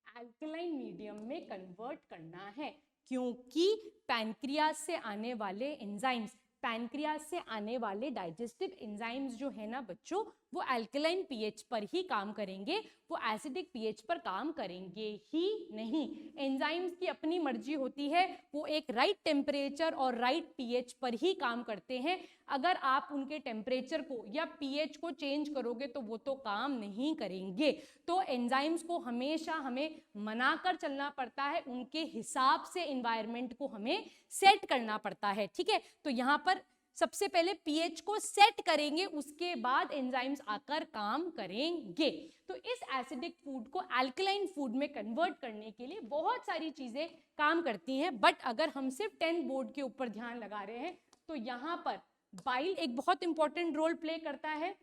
अल्कलाइन मीडियम में कन्वर्ट करना है, क्योंकि पैनक्रियाज से आने वाले एंजाइम्स, पैनक्रियाज से आने वाले डाइजेस्टिव एंजाइम्स जो है ना बच्चों, वो अल्कलाइन पीएच पर ही काम करेंगे, वो एसिडिक पीएच पर काम करेंगे ही नहीं। एंजाइम्स की अपनी मर्जी होती है, वो एक राइट टेम्परेचर और राइट पीएच पर ही काम करते हैं। अगर आप उनके टेम्परेचर को या पीएच को चेंज करोगे तो वो तो काम नहीं करेंगे। तो एंजाइम्स को हमेशा हमें मनाकर चलना पड़ता है, उनके हिसाब से एनवायरनमेंट को हमें सेट करना पड़ता है। ठीक है, तो यहाँ पर सबसे पहले पीएच को सेट करेंगे, उसके बाद एंजाइम्स आकर काम करेंगे। तो इस एसिडिक फूड को अल्कलाइन फूड में कन्वर्ट करने के लिए बहुत सारी चीजें काम करती हैं, बट अगर हम सिर्फ 10 बोर्ड के ऊपर ध्यान लगा रहे हैं तो यहाँ पर बाइल एक बहुत इंपॉर्टेंट रोल प्ले करता है,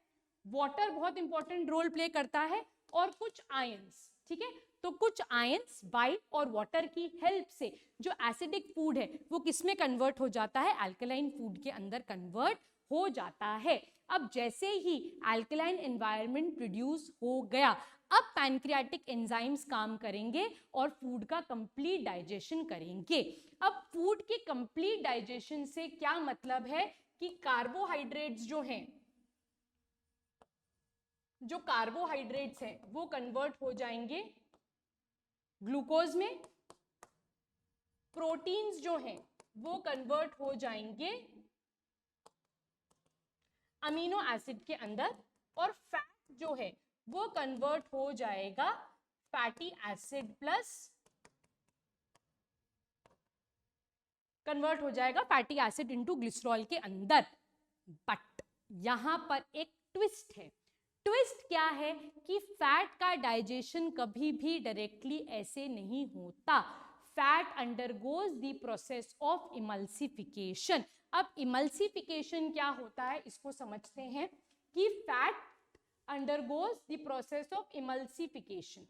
वाटर बहुत इंपॉर्टेंट रोल प्ले करता है, और कुछ आयंस। ठीक है, तो कुछ आयंस बाइल और वाटर की हेल्प से जो एसिडिक फूड है वो किसमें कन्वर्ट हो जाता है, अल्कलाइन फूड के अंदर कन्वर्ट हो जाता है। अब जैसे ही अल्कलाइन एनवायरनमेंट प्रोड्यूस हो गया, अब पैनक्रियाटिक एंजाइम्स काम करेंगे और फूड का कंप्लीट डाइजेशन करेंगे। अब फूड के कंप्लीट डाइजेशन से क्या मतलब है कि कार्बोहाइड्रेट्स जो कार्बोहाइड्रेट्स हैं वो कन्वर्ट हो जाएंगे ग्लूकोज में, प्रोटीन्स जो हैं वो कन्वर्ट हो जाएंगे अमीनो एसिड के अंदर, और फैट जो है वो कन्वर्ट हो जाएगा फैटी एसिड प्लस, कन्वर्ट हो जाएगा फैटी एसिड इनटू ग्लिसरॉल के अंदर। बट यहां पर एक ट्विस्ट है। ट्विस्ट क्या है कि फैट का डाइजेशन कभी भी डायरेक्टली ऐसे नहीं होता। Fat undergoes the process of emulsification. अब इमल्सिफिकेशन क्या होता है इसको समझते हैं कि fat undergoes the process of emulsification.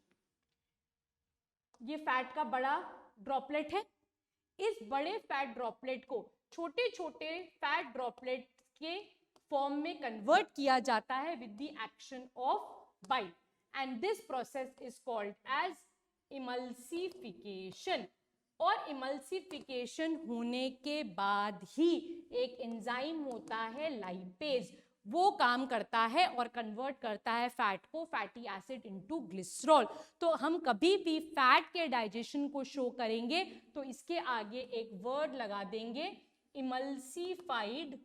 ये फैट का बड़ा ड्रॉपलेट है, इस बड़े फैट ड्रॉपलेट को छोटे छोटे फैट ड्रॉपलेट के फॉर्म में कन्वर्ट किया जाता है with the action of bile, and this process is called as emulsification. और इमल्सिफिकेशन होने के बाद ही एक एंजाइम होता है लाइपेज, वो काम करता है और कन्वर्ट करता है फैट को फैटी एसिड इनटू ग्लिसरॉल। तो हम कभी भी फैट के डाइजेशन को शो करेंगे तो इसके आगे एक वर्ड लगा देंगे इमल्सिफाइड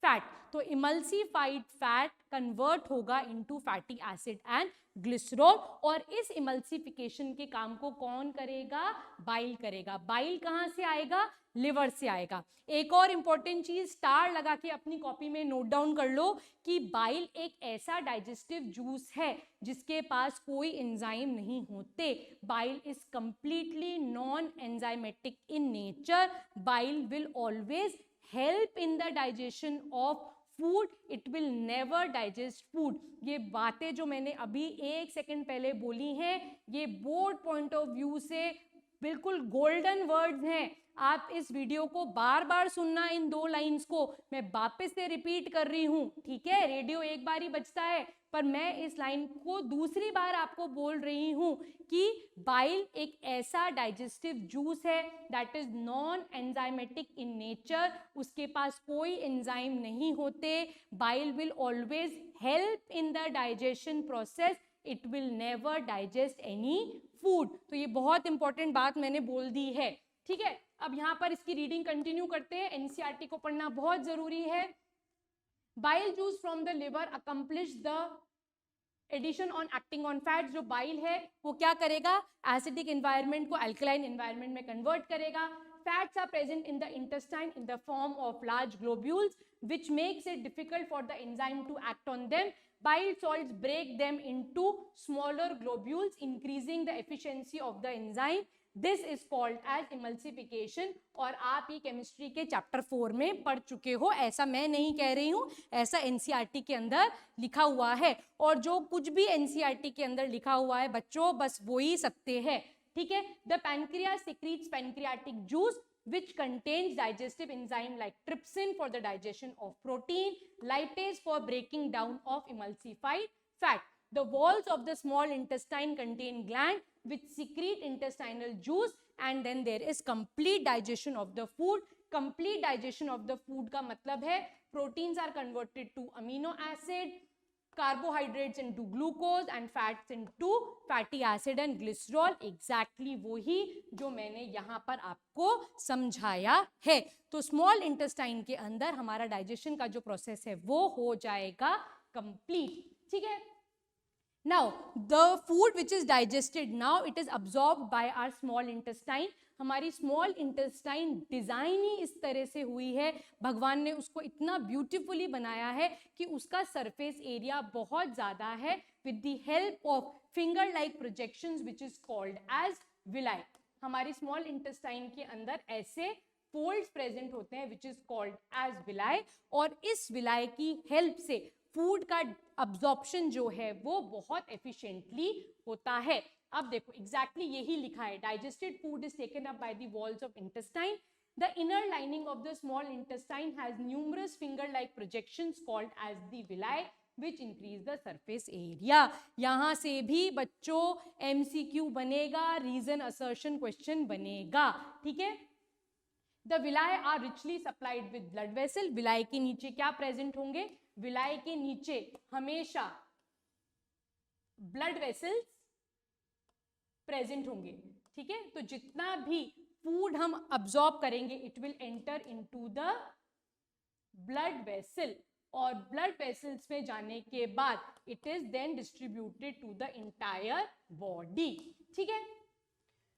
फैट। तो इमल्सिफाइड फैट कन्वर्ट होगा into fatty acid and glycerol, और इस इमल्सिफिकेशन के काम को कौन करेगा, बाइल करेगा। बाइल कहां से आएगा, लिवर से आएगा। एक और इंपॉर्टेंट चीज स्टार लगा के अपनी कॉपी में नोट डाउन कर लो कि बाइल एक ऐसा डाइजेस्टिव जूस है जिसके पास कोई एंजाइम नहीं होते। Bile is completely non enzymatic in nature. Bile will always help in the digestion of food, it will never digest food। ये बातें जो मैंने अभी एक सेकंड पहले बोली हैं ये बोर्ड पॉइंट ऑफ व्यू से बिल्कुल गोल्डन वर्ड्स हैं। आप इस वीडियो को बार बार सुनना, इन 2 लाइंस को मैं वापस से रिपीट कर रही हूं। ठीक है, रेडियो एक बार ही बजता है, पर मैं इस लाइन को दूसरी बार आपको बोल रही हूं कि बाइल एक ऐसा डाइजेस्टिव जूस है that is non enzymatic in nature, उसके पास कोई एंजाइम नहीं होते। Bile will always help in the digestion process, it will never digest any food. तो ये बहुत इंपॉर्टेंट बात मैंने बोल दी है। ठीक है, अब यहाँ पर इसकी रीडिंग कंटिन्यू करते हैं। एनसीईआरटी को पढ़ना बहुत जरूरी है। Bile juice from the liver accomplish the addition on acting on fat. जो बाइल है वो क्या करेगा, एसिडिक एनवायरनमेंट को अल्कलाइन एनवायरनमेंट में कन्वर्ट करेगा। Fats are present in the intestine in the form of large globules, which makes it difficult for the enzyme to act on them. Bile salts break them into smaller globules, increasing the efficiency of the enzyme. This is called as emulsification। और आप ये chemistry के chapter 4 में पढ़ चुके हो, ऐसा मैं नहीं कह रही हूँ, ऐसा एनसीईआरटी के अंदर लिखा हुआ है। और जो कुछ भी एनसीईआरटी के अंदर लिखा हुआ है बच्चों, बस वो ही सत्य है। ठीक है, the pancreas secretes pancreatic juice which contains digestive enzyme like trypsin for the digestion of protein, lipase for breaking down of emulsified fat. The walls of the small intestine contain gland which secrete intestinal juice, and then there is complete digestion of the food. Complete digestion of the food का मतलब है proteins are converted to amino acid, carbohydrates into glucose and fats into fatty acid and glycerol, exactly वही जो मैंने यहाँ पर आपको समझाया है। तो स्मॉल इंटेस्टाइन के अंदर हमारा डाइजेशन का जो प्रोसेस है वो हो जाएगा कंप्लीट, ठीक है। Now the food which is digested now it is absorbed by our small intestine. हमारी स्मॉल इंटेस्टाइन डिजाइन ही इस तरह से हुई है, भगवान ने उसको इतना ब्यूटीफुली बनाया है कि उसका सरफेस एरिया बहुत ज्यादा है, with the help of finger like projections which is called as villi. हमारी स्मॉल इंटेस्टाइन के अंदर ऐसे फोल्ड्स प्रेजेंट होते हैं which is called as villi, और इस विलाई की हेल्प से फूड का अब्जॉर्प्शन जो है वो बहुत एफिशिएंटली होता है। अब देखो एग्जैक्टली यही लिखा है, digested food is taken up by the walls of intestine, the inner lining of the small intestine has numerous finger like projections called as the villi which increase the surface area। यहां से भी बच्चों MCQ बनेगा, reason assertion question बनेगा, ठीक है। The villi are richly supplied with blood vessel। Villi के नीचे क्या प्रेजेंट होंगे, विलाई के नीचे हमेशा ब्लड वेसल्स प्रेजेंट होंगे, ठीक है। तो जितना भी फूड हम अब्सॉर्ब करेंगे it will enter into the blood vessel, और ब्लड वेसल्स में जाने के बाद it is then distributed to the entire body, ठीक है,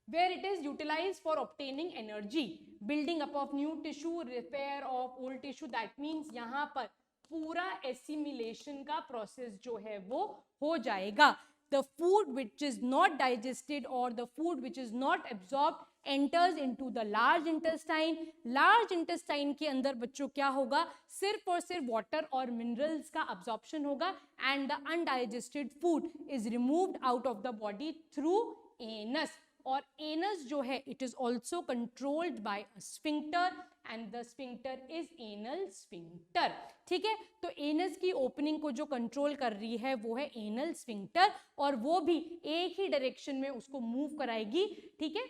where it is utilized for obtaining energy, building up of new tissue, repair of old tissue। that means यहाँ पर पूरा assimilation का process जो है वो हो जाएगा। The food which is not digested or the food which is not absorbed enters into the large intestine। large intestine के अंदर बच्चों क्या होगा, सिर्फ और सिर्फ water और minerals का absorption होगा, and the undigested food is removed out of the body through anus। और एनस जो है it is also controlled by a sphincter and the sphincter is anal sphincter, ठीक है। तो एनस की ओपनिंग को जो कंट्रोल कर रही है वो है एनल स्फिंक्टर, और वो भी एक ही डायरेक्शन में उसको मूव कराएगी, ठीक है।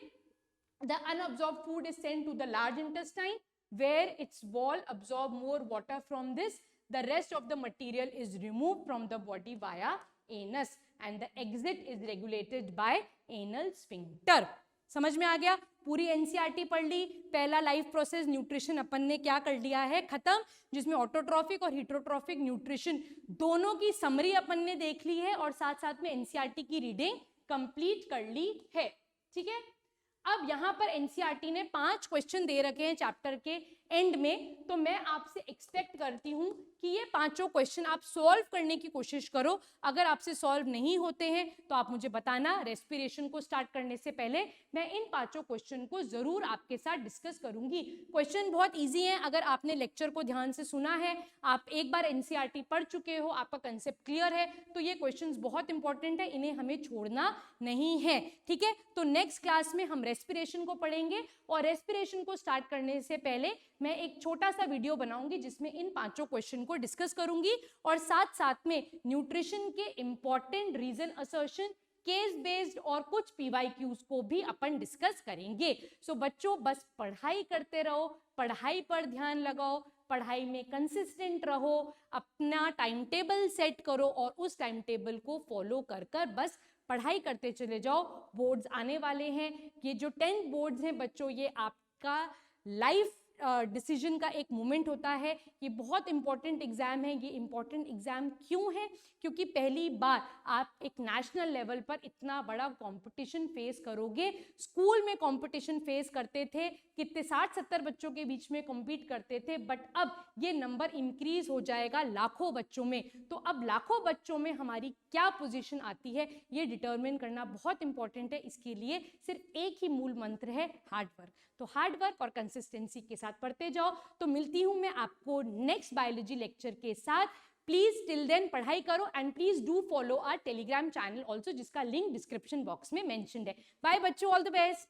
The unabsorbed food is sent to the large intestine where its wall absorb more water from this, the rest of the material is remove from the body via anus and the exit is regulated by anal sphincter। समझ में आ गया, पूरी NCERT पढ़ ली, पहला life process nutrition अपन ने क्या कर लिया है खत्म, जिसमें ऑटोट्रॉफिक और हीटरोट्रॉफिक न्यूट्रिशन दोनों की समरी अपन ने देख ली है, और साथ साथ में एनसीईआरटी की रीडिंग कंप्लीट कर ली है, ठीक है। अब यहाँ पर एनसीईआरटी ने 5 क्वेश्चन दे रखे हैं चैप्टर के एंड में, तो मैं आपसे एक्सपेक्ट करती हूँ कि ये 5 क्वेश्चन आप सॉल्व करने की कोशिश करो। अगर आपसे सॉल्व नहीं होते हैं तो आप मुझे बताना, रेस्पिरेशन को स्टार्ट करने से पहले मैं इन 5 क्वेश्चन को जरूर आपके साथ डिस्कस करूंगी। क्वेश्चन बहुत इजी हैं, अगर आपने लेक्चर को ध्यान से सुना है, आप एक बार एनसीईआरटी पढ़ चुके हो, आपका कंसेप्ट क्लियर है, तो ये क्वेश्चन बहुत इंपॉर्टेंट है, इन्हें हमें छोड़ना नहीं है, ठीक है। तो नेक्स्ट क्लास में हम रेस्पिरेशन को पढ़ेंगे, और रेस्पिरेशन को स्टार्ट करने से पहले मैं एक छोटा सा वीडियो बनाऊंगी जिसमें इन 5 क्वेश्चन को डिस्कस करूंगी, और साथ साथ में न्यूट्रिशन के important reason assertion, case based और कुछ पीवाईक्यूज को भी अपन डिस्कस करेंगे। सो बच्चों बस पढ़ाई करते रहो, पढ़ाई पर ध्यान लगाओ, पढ़ाई में कंसिस्टेंट रहो, अपना टाइम टेबल सेट करो और उस टाइम टेबल को फॉलो कर कर बस पढ़ाई करते चले जाओ। बोर्ड्स आने वाले हैं, ये जो 10th बोर्ड्स हैं बच्चों, ये आपका लाइफ डिसीजन का एक मोमेंट होता है, ये बहुत इंपॉर्टेंट एग्जाम है। ये इंपॉर्टेंट एग्जाम क्यों है, क्योंकि पहली बार आप एक नेशनल लेवल पर इतना बड़ा कंपटीशन फेस करोगे। स्कूल में कंपटीशन फेस करते थे, कितने 60-70 बच्चों के बीच में कॉम्पीट करते थे, बट अब ये नंबर इंक्रीज हो जाएगा लाखों बच्चों में। तो अब लाखों बच्चों में हमारी क्या पोजीशन आती है ये डिटरमिन करना बहुत इंपॉर्टेंट है। इसके लिए सिर्फ एक ही मूल मंत्र है, हार्ड वर्क। तो हार्ड वर्क और कंसिस्टेंसी के साथ पढ़ते जाओ। तो मिलती हूं मैं आपको नेक्स्ट बायोलॉजी लेक्चर के साथ। प्लीज टिल देन पढ़ाई करो, and please do follow our Telegram channel also, जिसका लिंक डिस्क्रिप्शन बॉक्स में मेंशन्ड है। बाय बच्चों, ऑल द बेस्ट।